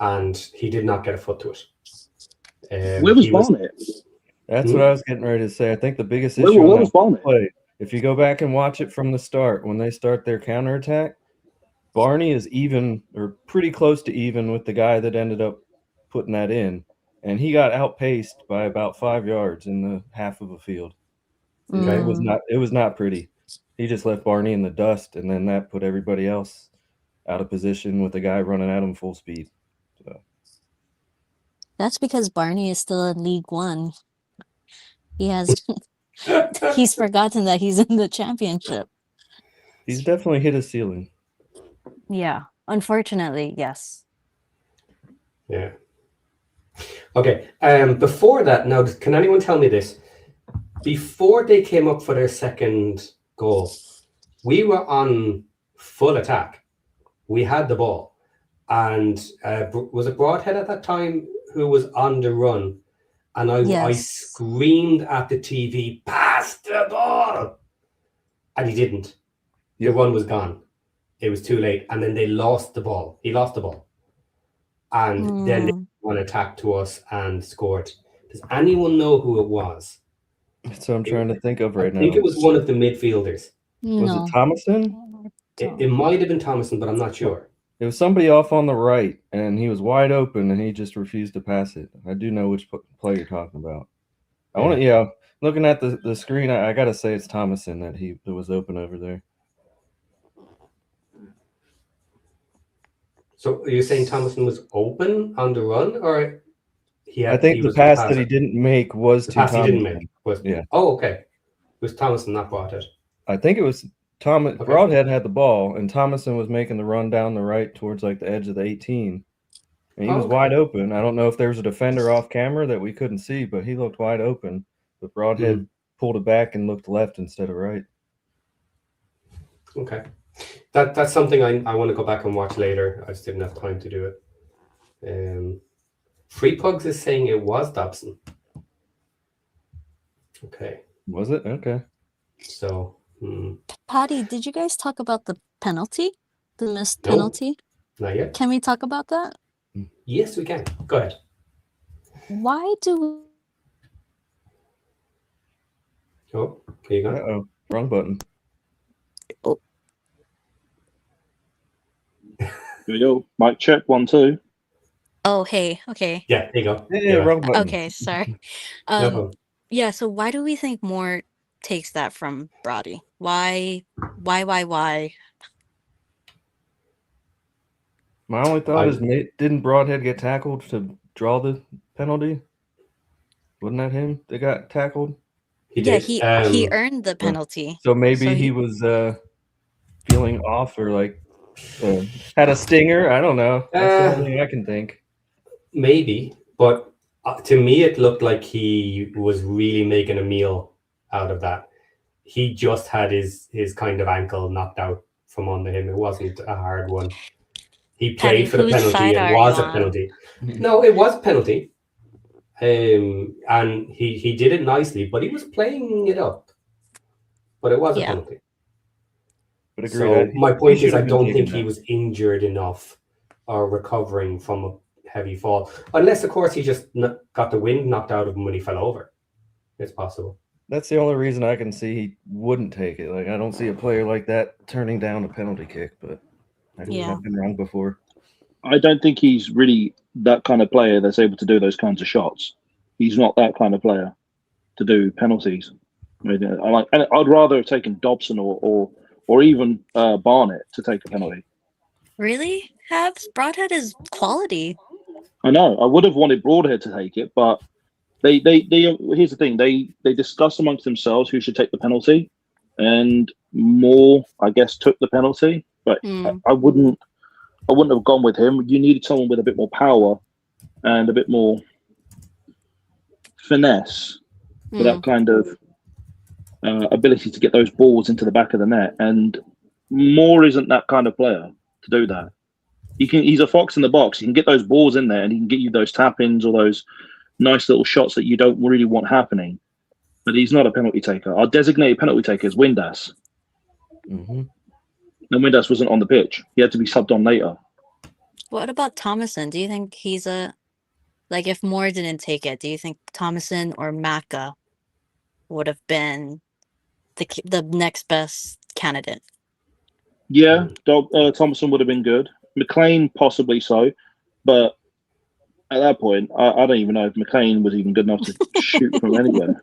and he did not get a foot to it. Where was Barnett? That's what I was getting ready to say. I think the biggest issue where on was that Barnett? play, if you go back and watch it from the start, when they start their counterattack, Barney is even or pretty close to even with the guy that ended up putting that in, and he got outpaced by about 5 yards in the half of a field. Okay, it was not pretty. He just left Barney in the dust, and then that put everybody else out of position with the guy running at him full speed. So that's because Barney is still in League One. He's forgotten that he's in the championship. He's definitely hit a ceiling. Yeah, unfortunately, yes. Yeah. Okay. Before that, now, can anyone tell me this? Before they came up for their second goal, we were on full attack. We had the ball, and was it Broadhead at that time who was on the run? And I screamed at the TV, "Pass the ball!" And he didn't. The run was gone. It was too late. And then they lost the ball. He lost the ball. And then they won attack to us and scored. Does anyone know who it was? So I'm trying to think of I right think now. it was one of the midfielders. Was No. it Thomason? It might have been Thomason, but I'm not sure. It was somebody off on the right, and he was wide open, and he just refused to pass it. I do know which player you're talking about. I want to, yeah. Looking at the screen, I gotta say it's Thomason that was open over there. So are you saying Thomason was open on the run, or I think the pass that he didn't make was the to pass he Thomason. didn't make was Yeah. Oh, okay. It was Thomason that brought it. I think it was Thomas. Okay. Broadhead had the ball, and Thomason was making the run down the right towards like the edge of the 18. And he was wide open. I don't know if there was a defender off camera that we couldn't see, but he looked wide open. But Broadhead pulled it back and looked left instead of right. Okay. That's something I want to go back and watch later. I just didn't have time to do it. Free Pugs is saying it was Dobson. Okay. Was it? Okay. So, Paddy, did you guys talk about the penalty? The missed No. penalty? not yet. Can we talk about that? Yes, we can. Go ahead. Why do Oh, here you go. Uh-oh. Wrong button. Here we go. Mic check 1 2. Oh, hey, okay. Yeah, there you go. Yeah, wrong button. Okay, sorry. No problem. Yeah, so why do we think Moore takes that from Brody? Why? My only thought is, didn't Broadhead get tackled to draw the penalty? Wasn't that him that got tackled? He Yeah, did. he earned the penalty. So maybe he was feeling off or like had a stinger. I don't know. That's the only thing I can think. Maybe, but to me, it looked like he was really making a meal out of that. He just had his kind of ankle knocked out from under him. It wasn't a hard one. He played for the penalty. It was a penalty. No, it was a penalty. And he did it nicely, but he was playing it up. But it was a penalty. But So my point is, I don't think he was injured enough or recovering from a heavy fall, unless of course he just got the wind knocked out of him when he fell over. It's possible. That's the only reason I can see he wouldn't take it. Like, I don't see a player like that turning down a penalty kick, but I've been wrong before. I don't think he's really that kind of player that's able to do those kinds of shots. He's not that kind of player to do penalties. I mean, I'd rather have taken Dobson or even Barnett to take a penalty. Really? Broadhead is quality. I know. I would have wanted Broadhead to take it, but they here's the thing. They discussed amongst themselves who should take the penalty, and Moore, I guess, took the penalty. But I wouldn't have gone with him. You needed someone with a bit more power and a bit more finesse for that kind of ability to get those balls into the back of the net. And Moore isn't that kind of player to do that. He's a fox in the box. He can get those balls in there and he can get you those tap-ins or those nice little shots that you don't really want happening. But he's not a penalty taker. Our designated penalty taker is Windass. Mm-hmm. And Windass wasn't on the pitch. He had to be subbed on later. What about Thomason? Do you think he's if Moore didn't take it, do you think Thomason or Maka would have been the next best candidate? Yeah, Thomason would have been good. McLean possibly so, but at that point, I don't even know if McLean was even good enough to shoot from anywhere.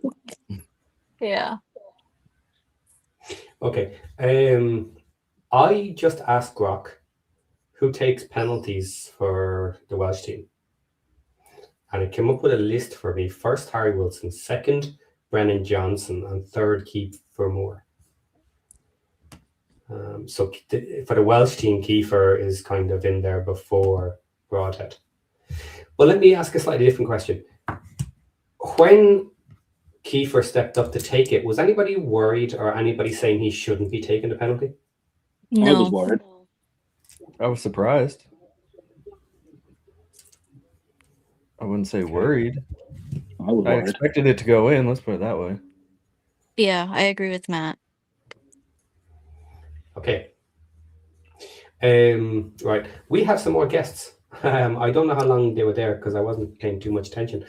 Yeah. Okay. I just asked Grok who takes penalties for the Welsh team. And it came up with a list for me. First, Harry Wilson. Second, Brennan Johnson. And third, Kiefer Moore. So for the Welsh team, Kiefer is kind of in there before Broadhead. Well, let me ask a slightly different question. When Kiefer stepped up to take it, was anybody worried or anybody saying he shouldn't be taking the penalty? No. I was worried. I was surprised. I wouldn't say worried. I expected it to go in. Let's put it that way. Yeah, I agree with Matt. Okay. Right. We have some more guests. I don't know how long they were there because I wasn't paying too much attention.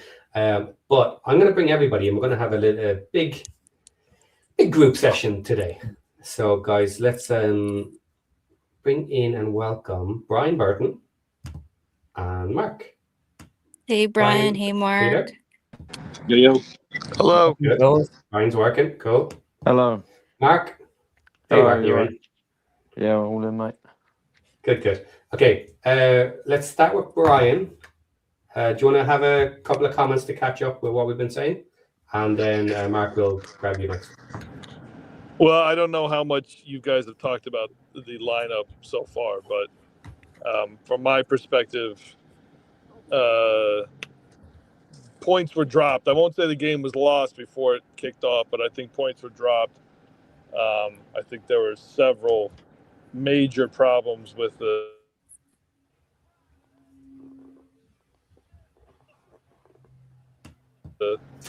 But I'm going to bring everybody, and we're going to have a big group session today. So, guys, let's bring in and welcome Brian Burton and Mark. Hey, Brian. Brian, Hey, are you Mark. there? Yo. Hello. Good. Fellas. Brian's working. Cool. Hello. Mark. Hey, Hello, Mark, you you're right? in. Yeah, all in, mate. Good. Okay, let's start with Brian. Do you want to have a couple of comments to catch up with what we've been saying? And then Mark will grab you next. Well, I don't know how much you guys have talked about the lineup so far, but from my perspective, points were dropped. I won't say the game was lost before it kicked off, but I think points were dropped. I think there were several major problems with the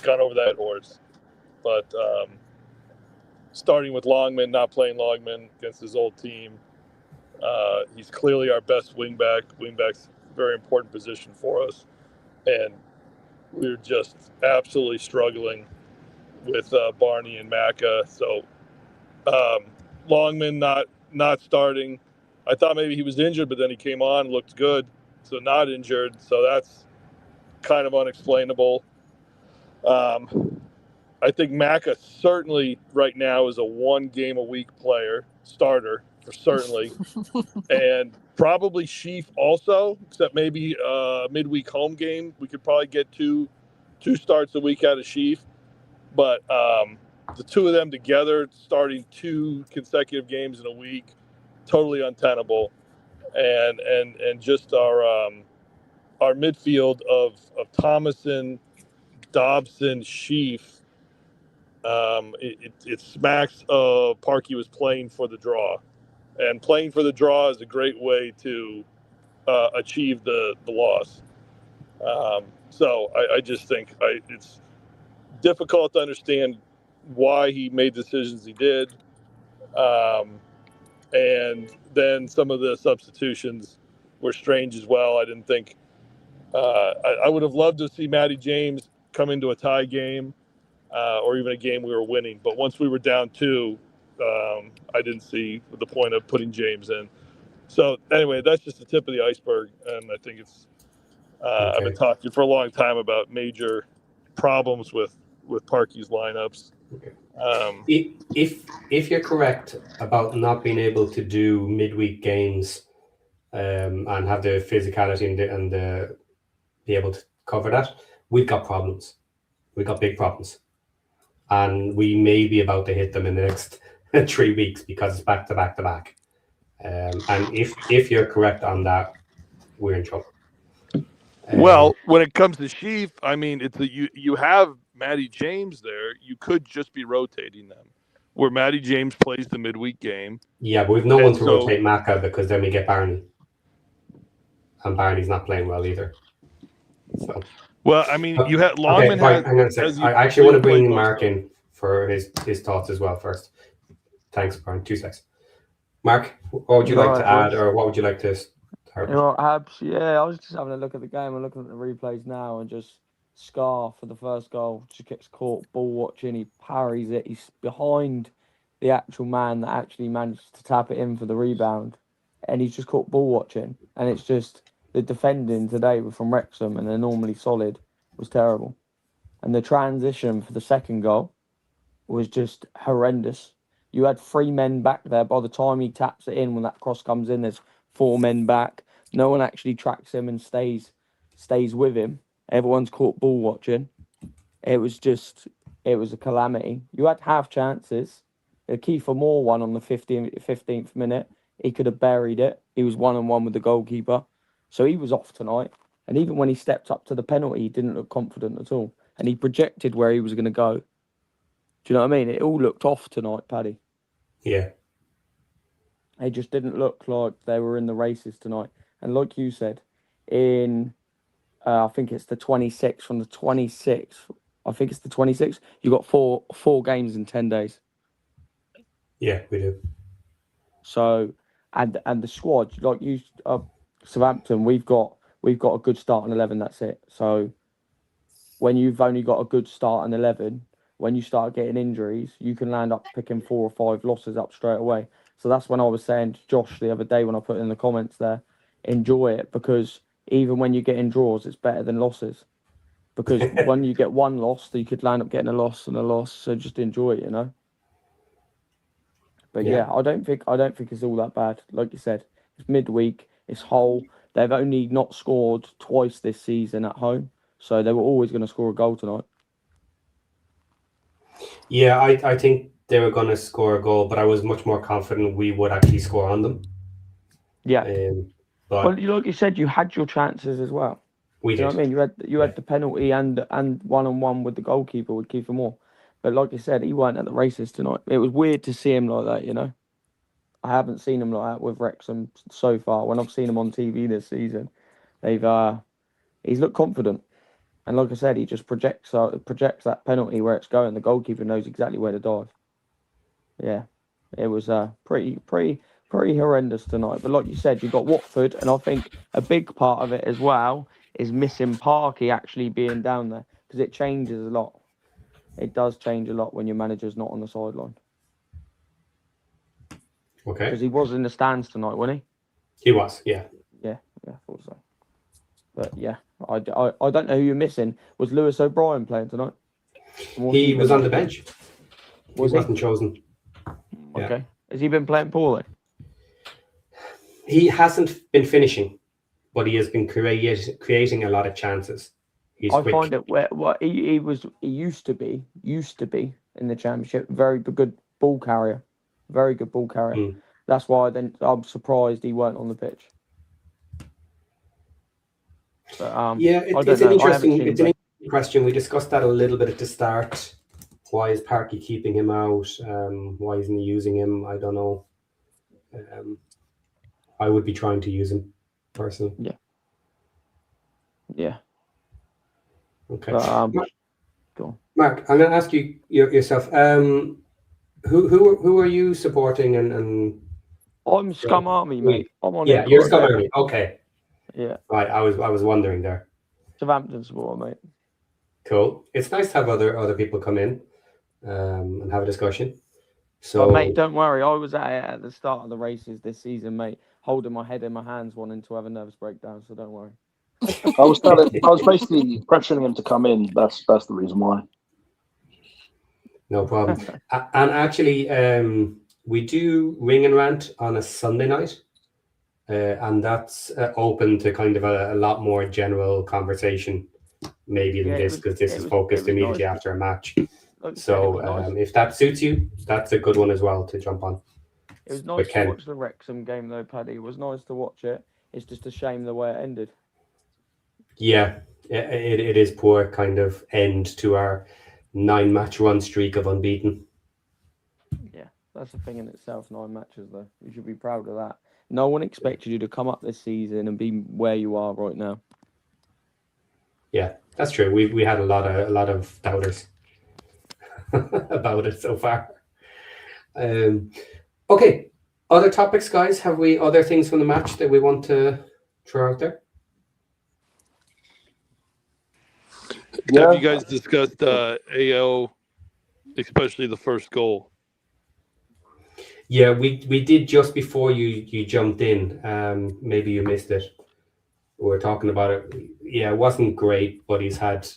gone over that horse. But starting with Longman, not playing Longman against his old team, he's clearly our best wingback. Wingback's a very important position for us, and we're just absolutely struggling with Barney and Macca. So Longman not starting. I thought maybe he was injured, but then he came on, looked good, so not injured. So that's kind of unexplainable. I think Macca certainly right now is a 1 game a week player, starter for certainly, and probably Sheaf also, except maybe midweek home game. We could probably get two starts a week out of Sheaf, but the two of them together starting 2 consecutive games in a week, totally untenable, and just our midfield of Thomason, Dobson, Sheaf. It smacks of Parkey was playing for the draw, and playing for the draw is a great way to achieve the loss. So I just think it's difficult to understand why he made decisions he did, and then some of the substitutions were strange as well. I didn't think I would have loved to see Matty James come into a tie game. Or even a game we were winning. But once we were down 2, I didn't see the point of putting James in. So anyway, that's just the tip of the iceberg, and I think it's. I've been talking for a long time about major problems with Parkey's lineups. Okay. If you're correct about not being able to do midweek games and have the physicality and the be able to cover that, we've got problems. We've got big problems. And we may be about to hit them in the next 3 weeks because it's back to back to back. And if you're correct on that, we're in trouble. Well, when it comes to Sheaf, I mean, it's you have Matty James there. You could just be rotating them, where Matty James plays the midweek game. Yeah, but we've no one to rotate Macca because then we get Barney, and Barney's not playing well either. So. Well, I mean, you had Longman. Okay, hang on a second. I actually want to bring Mark in for his thoughts as well first. Thanks, Brian. 2 seconds. Mark, what would you like to add, or what would you like to start? You know, I was just having a look at the game and looking at the replays now, and just Scar for the first goal just gets caught ball watching. He parries it. He's behind the actual man that actually managed to tap it in for the rebound, and he's just caught ball watching. And it's just the defending today from Wrexham, and they're normally solid, was terrible. And the transition for the second goal was just horrendous. You had 3 men back there. By the time he taps it in, when that cross comes in, there's 4 men back. No one actually tracks him and stays with him. Everyone's caught ball watching. It was a calamity. You had half chances. Kiefer Moore won on the 15th minute. He could have buried it. He was 1-on-1 with the goalkeeper. So he was off tonight. And even when he stepped up to the penalty, he didn't look confident at all. And he projected where he was going to go. Do you know what I mean? It all looked off tonight, Paddy. Yeah. They just didn't look like they were in the races tonight. And like you said, I think it's the 26th, from the 26th, I think it's the 26th, you got four games in 10 days. Yeah, we do. So, and the squad, like you, Southampton, we've got a good starting 11. That's it. So, when you've only got a good start in 11, when you start getting injuries, you can land up picking 4 or 5 losses up straight away. So that's when I was saying to Josh the other day when I put in the comments there, enjoy it, because even when you get in draws, it's better than losses. Because when you get one loss, you could land up getting a loss and a loss. So just enjoy it, you know. But yeah, I don't think it's all that bad. Like you said, it's midweek, it's Hull. They've only not scored twice this season at home, so they were always going to score a goal tonight. Yeah, I think they were going to score a goal, but I was much more confident we would actually score on them. Yeah. But Well, like you said, you had your chances as well. we Do you know did. what I mean? You had the penalty and one-on-one with the goalkeeper with Kiefer Moore. But like you said, he weren't at the races tonight. It was weird to see him like that, you know. I haven't seen him like that with Wrexham so far. When I've seen him on TV this season, he's looked confident. And like I said, he just projects that penalty where it's going. The goalkeeper knows exactly where to dive. Yeah, it was pretty horrendous tonight. But like you said, you got Watford, and I think a big part of it as well is missing Parky actually being down there, because it changes a lot. It does change a lot when your manager's not on the sideline. Okay. Because he was in the stands tonight, wasn't He was, yeah. he? Yeah, I thought so. But yeah, I don't know who you're missing. Was Lewis O'Brien playing tonight? He was on the bench. He wasn't chosen. Okay. Yeah. Has he been playing poorly? He hasn't been finishing, but he has been creating a lot of chances. He's quick. Find it he used to be in the Championship, very good ball carrier. Very good ball carrier. That's why I'm surprised he weren't on the pitch. But, it's an interesting question. We discussed that a little bit at the start. Why is Parky keeping him out? Why isn't he using him? I don't know. I would be trying to use him personally. Yeah. Okay. But, go on. Mark, I'm going to ask you yourself. Who are you supporting? And I'm Scum Army, mate. I'm on. Yeah, you're Scum Army. Okay. Yeah. Right. I was wondering there. Southampton supporter, mate. Cool. It's nice to have other people come in and have a discussion. So, mate, don't worry. I was at the start of the races this season, mate, holding my head in my hands, wanting to have a nervous breakdown. So don't worry. I was basically pressuring him to come in. That's the reason why. No problem. And actually, we do Ring and Rant on a Sunday night, and that's open to kind of a lot more general conversation, maybe than this, because this is focused immediately after a match. So if that suits you, that's a good one as well to jump on. It was nice to watch the Wrexham game, though, Paddy. It was nice to watch it. It's just a shame the way it ended. Yeah, it is poor kind of end to our 9-match run streak of unbeaten. Yeah, that's a thing in itself, 9 matches, though. You should be proud of that. No one expected you to come up this season and be where you are right now. Yeah, that's true. We had a lot of doubters about it so far. Okay, other topics, guys. Have we other things from the match that we want to throw out there? Yeah. Have you guys discussed AO, especially the first goal? Yeah, we did just before you jumped in. Maybe you missed it. We were talking about it. Yeah, it wasn't great, but he's had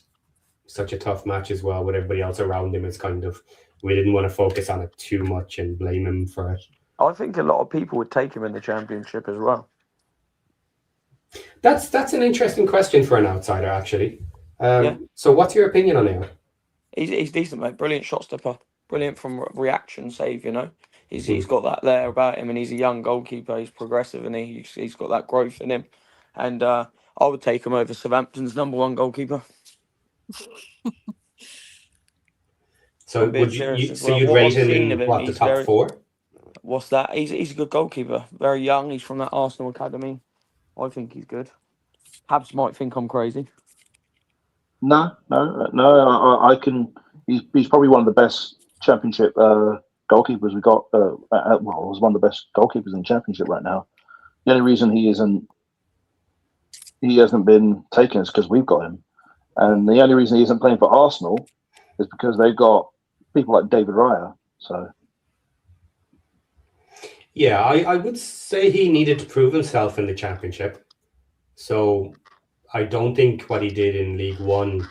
such a tough match as well with everybody else around him. It's kind of, we didn't want to focus on it too much and blame him for it. I think a lot of people would take him in the Championship as well. That's an interesting question for an outsider, actually. So what's your opinion on him? He's decent, mate. Brilliant shot stopper. Brilliant from reaction save, you know. He's got that there about him, and he's a young goalkeeper. He's progressive, and he's got that growth in him. And I would take him over Southampton's #1 goalkeeper. So would you'd rate him in the top 4? What's that? He's a good goalkeeper. Very young. He's from that Arsenal academy. I think he's good. Habs might think I'm crazy. No. I can. He's probably one of the best Championship goalkeepers we got. Was one of the best goalkeepers in the Championship right now. The only reason he hasn't been taken is because we've got him. And the only reason he isn't playing for Arsenal is because they've got people like David Raya. So Yeah, I would say he needed to prove himself in the Championship. So I don't think what he did in League One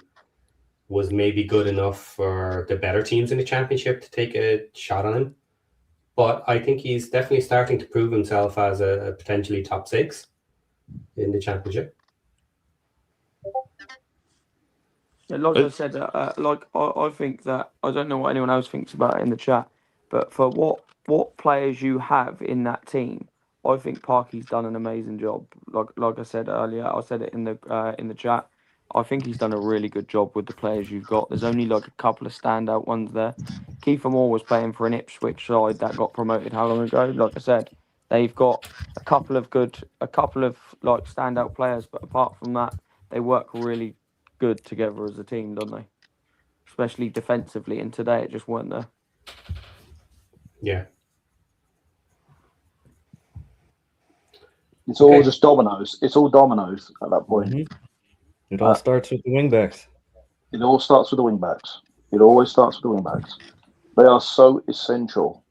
was maybe good enough for the better teams in the Championship to take a shot on him. But I think he's definitely starting to prove himself as a potentially top 6 in the Championship. Yeah, like I said, I think that I don't know what anyone else thinks about it in the chat, but for what players you have in that team, I think Parky's done an amazing job. Like I said earlier, I said it in the chat. I think he's done a really good job with the players you've got. There's only like a couple of standout ones there. Kiefer Moore was playing for an Ipswich side that got promoted how long ago? Like I said, they've got a couple of like standout players, but apart from that, they work really good together as a team, don't they? Especially defensively, and today it just weren't there. Yeah. it's all just dominoes. It's all dominoes at that point. Mm-hmm. It all starts with the wingbacks. It all starts with the wingbacks. It always starts with the wingbacks. They are so essential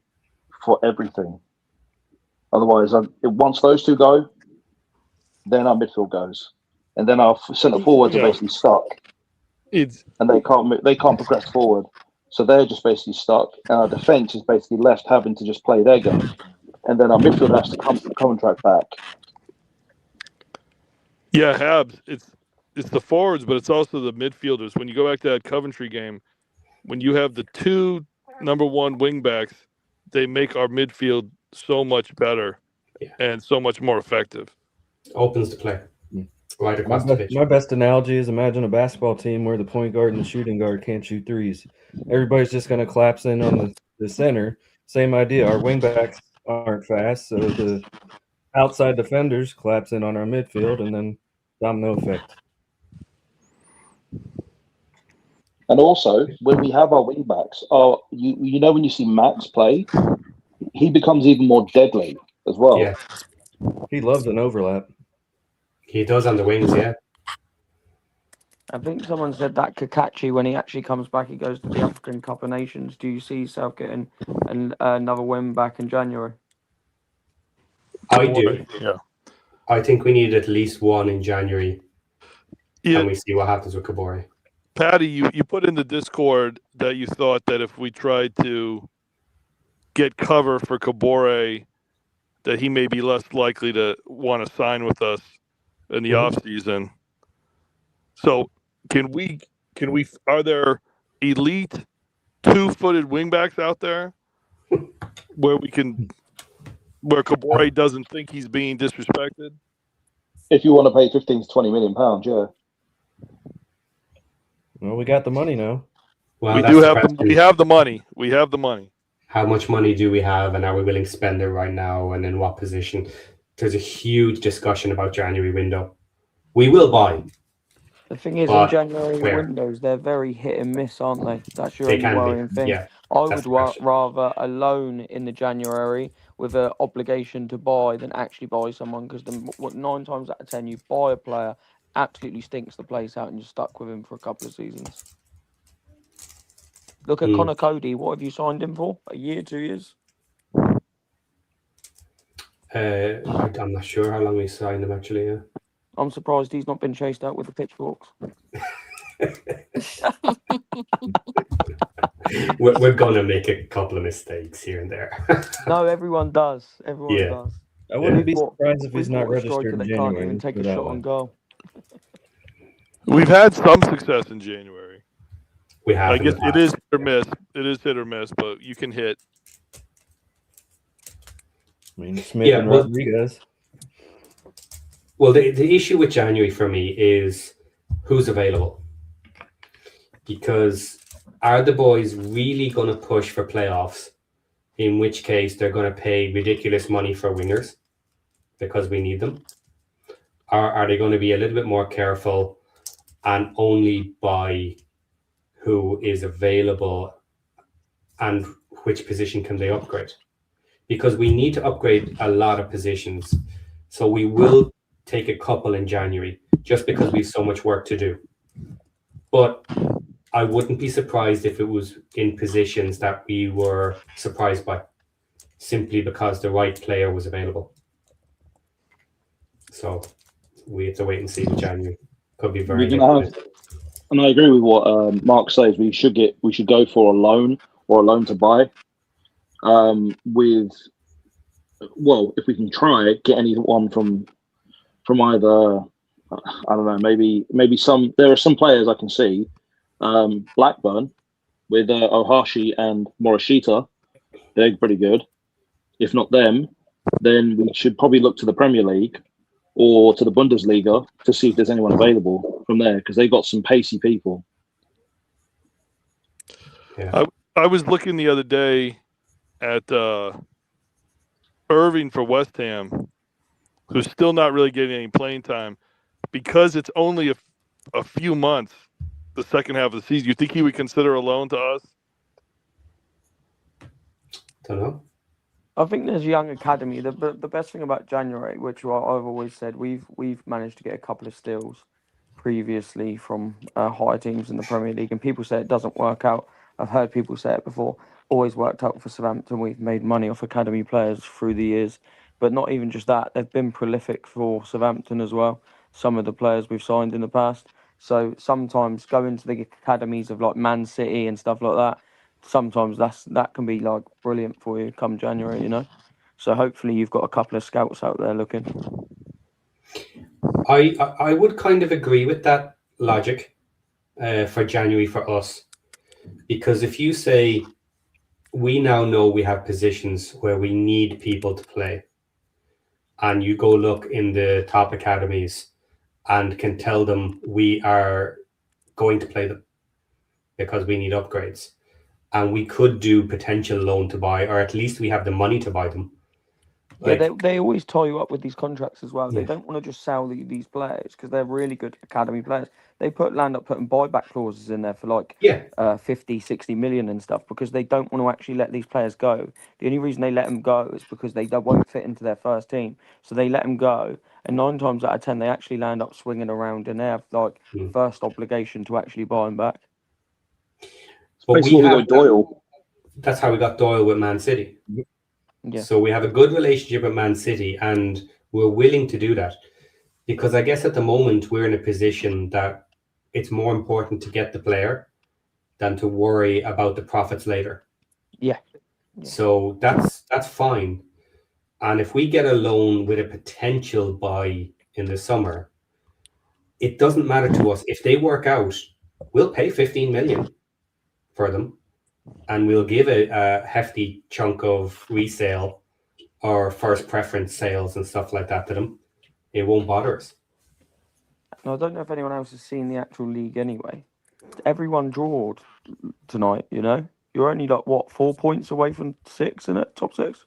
for everything. Otherwise, once those two go, then our midfield goes, and then our centre forwards are basically stuck, and they can't progress forward. So they're just basically stuck, and our defence is basically left having to just play their game, and then our midfield has to come and track back. Yeah, Habs. It's the forwards, but it's also the midfielders. When you go back to that Coventry game, when you have the two number one wingbacks, they make our midfield so much better and so much more effective. Opens the play right across the pitch. My best analogy is imagine a basketball team where the point guard and the shooting guard can't shoot threes. Everybody's just going to collapse in on the center. Same idea. Our wingbacks aren't fast, so the outside defenders collapse in on our midfield, and then domino effect. And also, when we have our wingbacks, you know when you see Max play, he becomes even more deadly as well. Yeah. He loves an overlap. He does on the wings, yeah. I think someone said that Kakachi, when he actually comes back, he goes to the African Cup of Nations. Do you see yourself getting another win back in January? I do. Yeah. I think we need at least one in January. Yeah. And we see what happens with Kabore. Paddy, you put in the Discord that you thought that if we tried to get cover for Kabore, that he may be less likely to want to sign with us in the off season. So can we are there elite 2-footed wingbacks out there where Kabore doesn't think he's being disrespected? If you want to pay 15 to 20 million pounds, yeah. Well, we got the money now. Well, we have the money. We have the money. How much money do we have, and are we willing to spend it right now, and in what position? There's a huge discussion about January window. We will buy. The thing is, in January windows, they're very hit and miss, aren't they? That's your only worrying thing. Yeah, I would rather a loan in the January with an obligation to buy than actually buy someone, because 9 times out of 10 you buy a player, absolutely stinks the place out, and you're stuck with him for a couple of seasons. Look at Connor Cody. What have you signed him for? A year, 2 years? I'm not sure how long we signed him, actually. Yeah. I'm surprised he's not been chased out with the pitchforks. We're going to make a couple of mistakes here and there. No, everyone does. Everyone does. I wouldn't be surprised if he's not registered in Can't January. even take a shot on goal. We've had some success in January. We have. I guess it is hit or miss. It is hit or miss, but you can hit. I mean, Smith and Rodriguez. Well, the issue with January for me is who's available. Because are the boys really going to push for playoffs? In which case, they're going to pay ridiculous money for wingers because we need them. Or are they going to be a little bit more careful and only buy who is available and which position can they upgrade? Because we need to upgrade a lot of positions. So we will take a couple in January just because we have so much work to do. but I wouldn't be surprised if it was in positions that we were surprised by, simply because the right player was available. So we have to wait and see with January. Could be very We're gonna different. have, and I agree with what Mark says. We should go for a loan or a loan to buy. With if we can try get anyone from either, I don't know, maybe some. There are some players I can see. Blackburn with Ohashi and Morishita, they're pretty good. If not them, then we should probably look to the Premier League or to the Bundesliga to see if there's anyone available from there, because they got some pacey people. Yeah. I was looking the other day at Irving for West Ham, who's still not really getting any playing time because it's only a few months, the second half of the season. You think he would consider a loan to us? Don't know. I think there's young academy. The best thing about January, which I've always said, we've managed to get a couple of steals previously from higher teams in the Premier League, and people say it doesn't work out. I've heard people say it before. Always worked out for Southampton. We've made money off academy players through the years, but not even just that. They've been prolific for Southampton as well. Some of the players we've signed in the past. So sometimes going to the academies of like Man City and stuff like that, sometimes that can be like brilliant for you come January, you know. So hopefully you've got a couple of scouts out there looking. I would kind of agree with that logic for January for us, because if you say we now know we have positions where we need people to play, and you go look in the top academies and can tell them we are going to play them because we need upgrades, and we could do potential loan to buy, or at least we have the money to buy them. Yeah, they always tie you up with these contracts as well. Yeah. They don't want to just sell these players because they're really good academy players. They land up putting buyback clauses in there for like 50, 60 million and stuff because they don't want to actually let these players go. The only reason they let them go is because they won't fit into their first team. So they let them go. And 9 times out of 10, they actually land up swinging around and they have like first obligation to actually buy them back. But we got Doyle. That's how we got Doyle with Man City. Yeah. So we have a good relationship with Man City, and we're willing to do that because I guess at the moment we're in a position that it's more important to get the player than to worry about the profits later. Yeah. So that's fine. And if we get a loan with a potential buy in the summer, it doesn't matter to us. If they work out, we'll pay 15 million for them. And we'll give a hefty chunk of resale or first preference sales and stuff like that to them. It won't bother us. Now, I don't know if anyone else has seen the actual league anyway. Everyone drawed tonight, you know? You're only like, 4 points away from 6, isn't it? Top 6?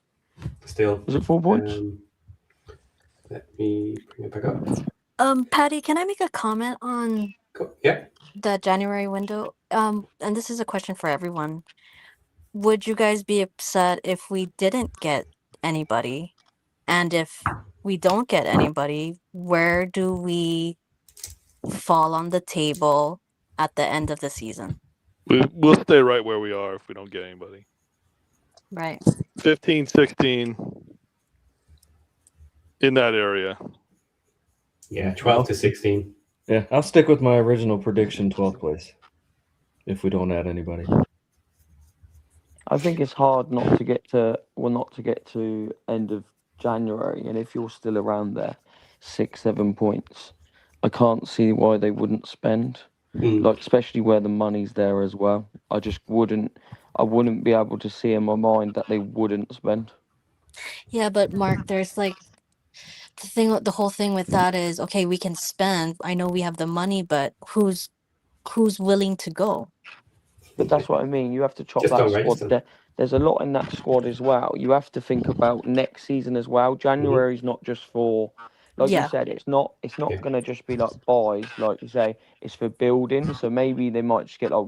Still. Is it 4 points? Let me bring it back up. Paddy, can I make a comment on the January window? And this is a question for everyone. Would you guys be upset if we didn't get anybody? And if we don't get anybody, where do we fall on the table at the end of the season? We'll stay right where we are if we don't get anybody. Right. 15, 16, in that area. Yeah, 12 to 16. Yeah, I'll stick with my original prediction, 12th place, if we don't add anybody. I think it's hard not to get to end of January, and if you're still around there, 6, 7 points, I can't see why they wouldn't spend. Like, especially where the money's there as well. I wouldn't be able to see in my mind that they wouldn't spend. Yeah, but Mark, there's like the whole thing with that is, okay, we can spend. I know we have the money, but who's willing to go? But that's what I mean. You have to chop Just that don't squad. register. There's a lot in that squad as well. You have to think about next season as well. January's not just for, like you said, it's not going to just be like buys, like you say. It's for building. So maybe they might just get like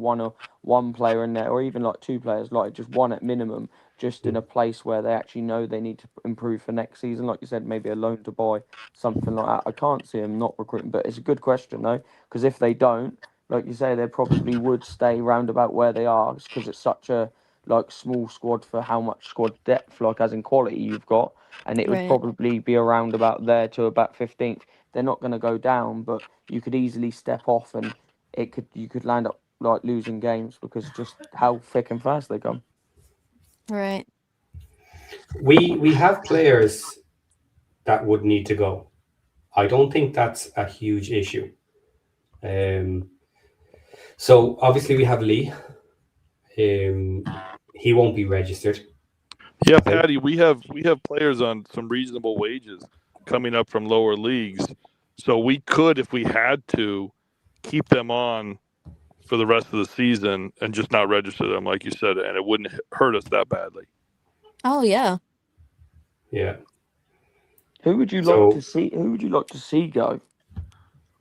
one player in there, or even like 2 players, like just one at minimum, just in a place where they actually know they need to improve for next season. Like you said, maybe a loan to buy, something like that. I can't see them not recruiting, but it's a good question though, because if they don't, like you say, they probably would stay round about where they are because it's such a like small squad for how much squad depth, like as in quality you've got, and it would Right. probably be around about there to about 15th. They're not going to go down, but you could easily step off, and you could land up like losing games because just how thick and fast they come. Right. We have players that would need to go. I don't think that's a huge issue. So obviously we have Lee. He won't be registered. Yeah, Paddy, we have players on some reasonable wages coming up from lower leagues, so we could, if we had to, keep them on for the rest of the season and just not register them, like you said, and it wouldn't hurt us that badly. Oh yeah. Yeah. Who would you like to see? Who would you like to see go?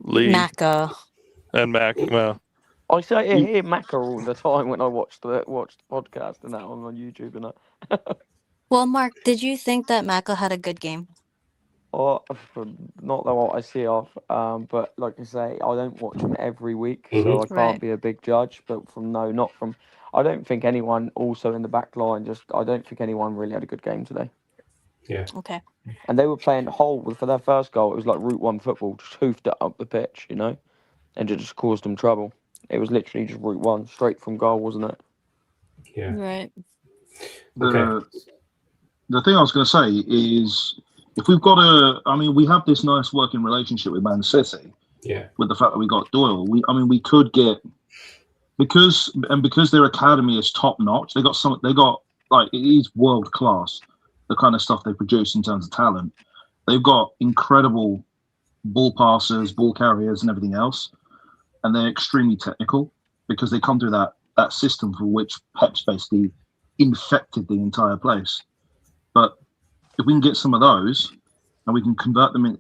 Lee Macca. and Mac. Well, I say I hear Macca all the time when I watch the podcast and that on YouTube and that. Well, Mark, did you think that Macca had a good game? Or not that what I see of, but like I say, I don't watch them every week, so I can't Right. be a big judge. But not from. I don't think anyone also in the back line. I don't think anyone really had a good game today. Yeah. Okay. And they were playing whole for their first goal. It was like Route 1 football, just hoofed it up the pitch, and it just caused them trouble. It was literally just Route 1, straight from goal, wasn't it? Yeah. Right. Okay. The thing I was going to say is, if we've got we have this nice working relationship with Man City. Yeah. With the fact that we got Doyle, we could get because their academy is top notch. They got like it is world class. The kind of stuff they produce in terms of talent, they've got incredible ball passers, ball carriers, and everything else, and they're extremely technical because they come through that system for which Pep's basically infected the entire place. But if we can get some of those, and we can convert them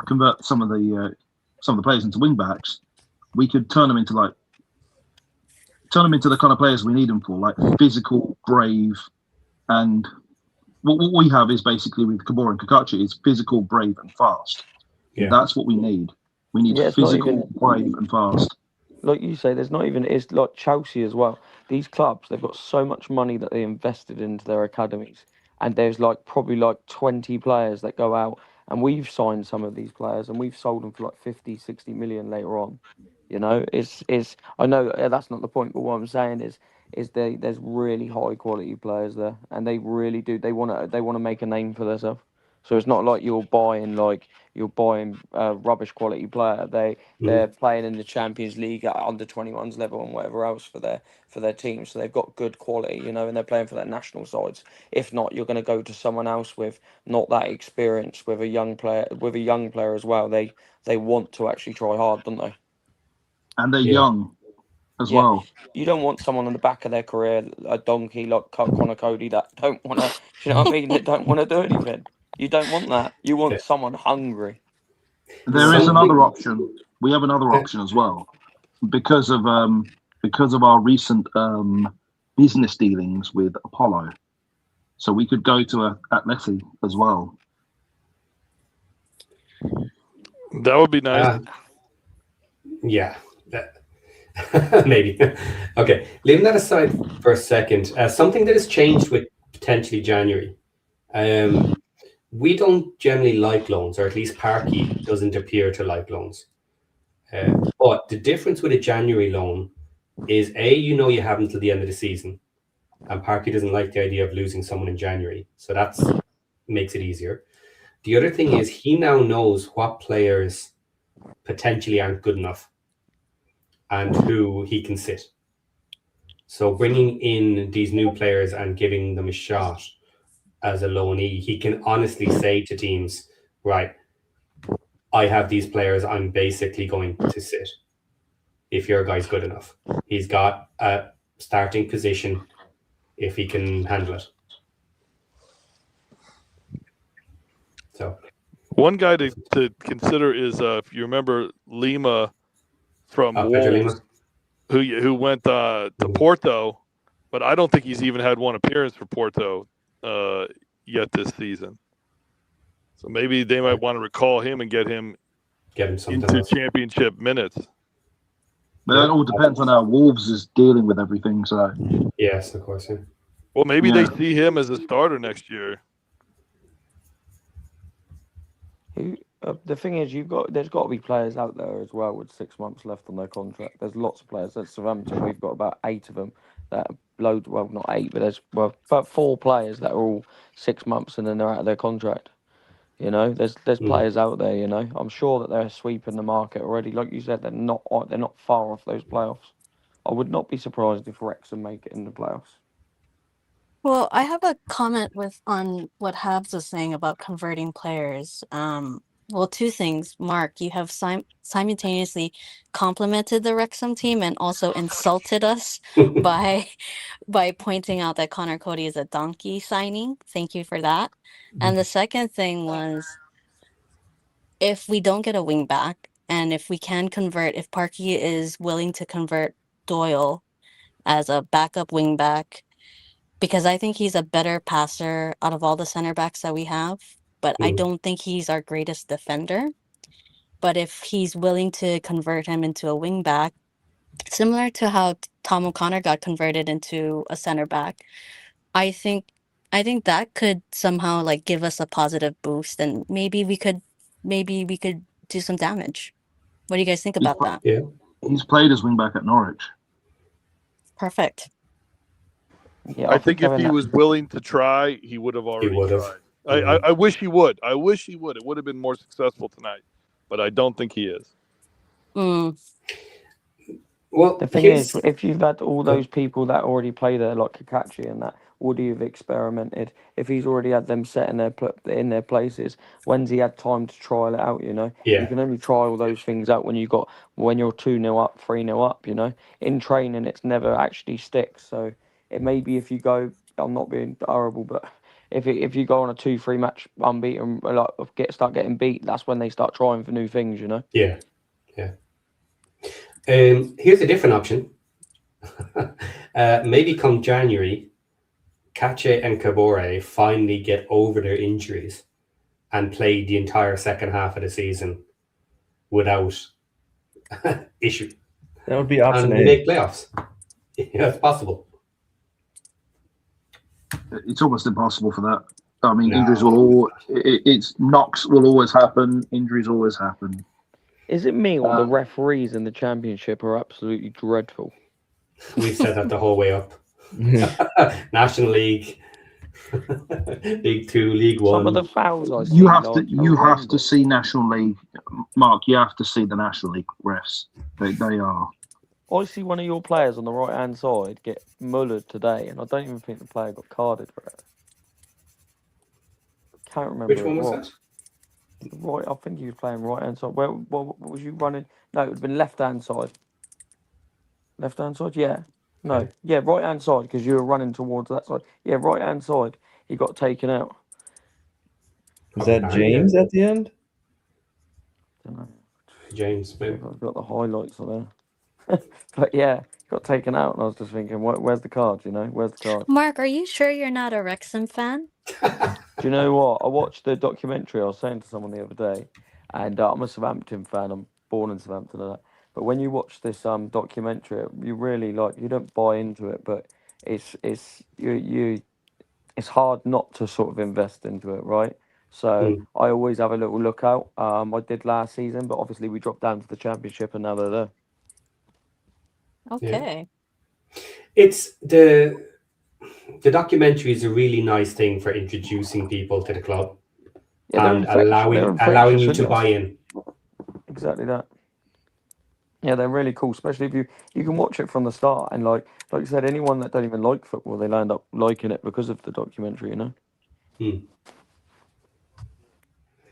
convert some of the players into wing backs, we could turn them into the kind of players we need them for, like physical, brave, and what we have is basically with Kabor and Kakachi is physical, brave, and fast. Yeah. That's what we need. We need physical, brave, and fast. Like you say, it's like Chelsea as well. These clubs, they've got so much money that they invested into their academies. And there's probably 20 players that go out, and we've signed some of these players and we've sold them for 50, 60 million later on. I know that's not the point, but what I'm saying is there's really high quality players there, and they really do. They want to make a name for themselves. So it's not like you're buying a rubbish quality player. They're playing in the Champions League at under 21s level and whatever else for their team. So they've got good quality, and they're playing for their national sides. If not, you're going to go to someone else with not that experience, with a young player as well. They want to actually try hard, don't they? And they're young as well. You don't want someone on the back of their career, a donkey like Connor Cody, that don't want to, you know what I mean? That don't want to do anything. You don't want that. You want someone hungry. There is another option. We have another option as well, because of our recent business dealings with Apollo. So we could go to Atleti as well. That would be nice. Yeah. Maybe. Okay. Leaving that aside for a second, something that has changed with potentially January. We don't generally like loans, or at least Parky doesn't appear to like loans. But the difference with a January loan is you have until the end of the season, and Parky doesn't like the idea of losing someone in January, so that makes it easier. The other thing is he now knows what players potentially aren't good enough and who he can sit. So bringing in these new players and giving them a shot as a loanee, he can honestly say to teams, right, I have these players I'm basically going to sit if your guy's good enough. He's got a starting position if he can handle it. So one guy to consider is if you remember Lima from Wolves, who went to Porto, but I don't think he's even had one appearance for Porto yet this season. So maybe they might want to recall him and get him something into else. championship minutes. But it all depends on how Wolves is dealing with everything. So Yes, of course. Yeah. Well, maybe Yeah. they see him as a starter next year. The thing is, there's got to be players out there as well with 6 months left on their contract. There's lots of players. At Southampton, we've got about 8 of them that are load. Well, not 8, but there's about 4 players that are all 6 months and then they're out of their contract. You know, there's players out there. You know, I'm sure that they're sweeping the market already. Like you said, they're not far off those playoffs. I would not be surprised if Wrexham make it in the playoffs. Well, I have a comment on what Habs was saying about converting players. Well, 2 things. Mark, you have simultaneously complimented the Wrexham team and also insulted us by pointing out that Connor Cody is a donkey signing. Thank you for that. And the second thing was, if we don't get a wing back, and if we can convert, if Parky is willing to convert Doyle as a backup wing back, because I think he's a better passer out of all the center backs that we have, but I don't think he's our greatest defender. But if he's willing to convert him into a wing back, similar to how Tom O'Connor got converted into a center back, I think that could somehow like give us a positive boost, and maybe we could do some damage. What do you guys think about that? Yeah. he's played as wing back at Norwich. Perfect. Yeah, I think if having he that- was willing to try, he would have already would've. tried. I wish he would. I wish he would. It would have been more successful tonight, but I don't think he is. Mm. Well, The thing here's- is, if you've had all those people that already play there, like Kakachi and that, would he have experimented? If he's already had them set in their places, when's he had time to trial it out? You know, Yeah. you can only try all those things out when you're 2-0 up, 3-0 up. You know, in training, it's never actually sticks. So it may be if you go, I'm not being horrible, but if you go on a 2-3 match unbeaten, like start getting beat, that's when they start trying for new things. You know. Yeah. Here's a different option. Maybe come January, Kache and Kabore finally get over their injuries and play the entire second half of the season without issue. That would be option And A. make playoffs. Yeah, it's possible. It's almost impossible for that. I mean, No. injuries will it's knocks will always happen. Injuries always happen. Is it me or the referees in the championship are absolutely dreadful? We've said that the whole way up. National League, League 2, League 1. Some of the fouls I see. You have to like, you have to horrendous. see National League, Mark. You have to see the National League refs. They are. I see one of your players on the right hand side get mullered today, and I don't even think the player got carded for it. Can't remember. Which one was that? Right, I think he was playing right hand side. Where what was you running? No, it would have been left hand side. Left hand side, yeah. No, Okay. yeah, right hand side because you were running towards that side. Yeah, right hand side. He got taken out. Was that James at the end? Don't know. James, maybe. I've got the highlights on there. But yeah, got taken out, and I was just thinking, where's the card? You know, where's the card? Mark, are you sure you're not a Wrexham fan? Do you know what? I watched the documentary. I was saying to someone the other day, and I'm a Southampton fan. I'm born in Southampton and that. But when you watch this documentary, you really you don't buy into it, but it's hard not to sort of invest into it, right? So I always have a little look out. I did last season, but obviously we dropped down to the Championship, and now they're there. Okay. It's the documentary is a really nice thing for introducing people to the club Yeah, and they're allowing you infectious, to isn't it? buy in. Exactly that. Yeah, they're really cool, especially if you can watch it from the start, and like you said, anyone that don't even like football, they'll end up liking it because of the documentary, you know.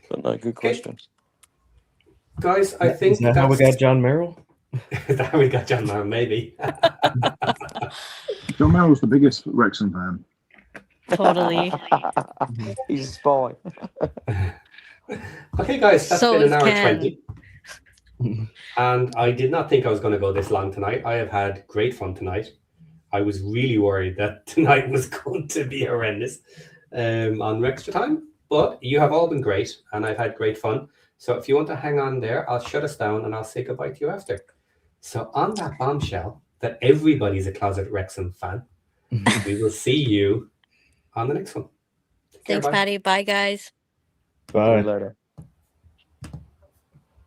But no, good question. Guys, I think Is that how we got John Merrill? Is that how we got John Mann, maybe. John Merrill's the biggest Wrexham fan. Totally. He's a spy. Okay, guys, that's So been an is hour Ken. 20. And I did not think I was going to go this long tonight. I have had great fun tonight. I was really worried that tonight was going to be horrendous on Extra Time. But you have all been great, and I've had great fun. So if you want to hang on there, I'll shut us down and I'll say goodbye to you after. So on that bombshell that everybody's a closet Wrexham fan, we will see you on the next one. Take care, Thanks, bye. Patty. Bye, guys. Bye. Later.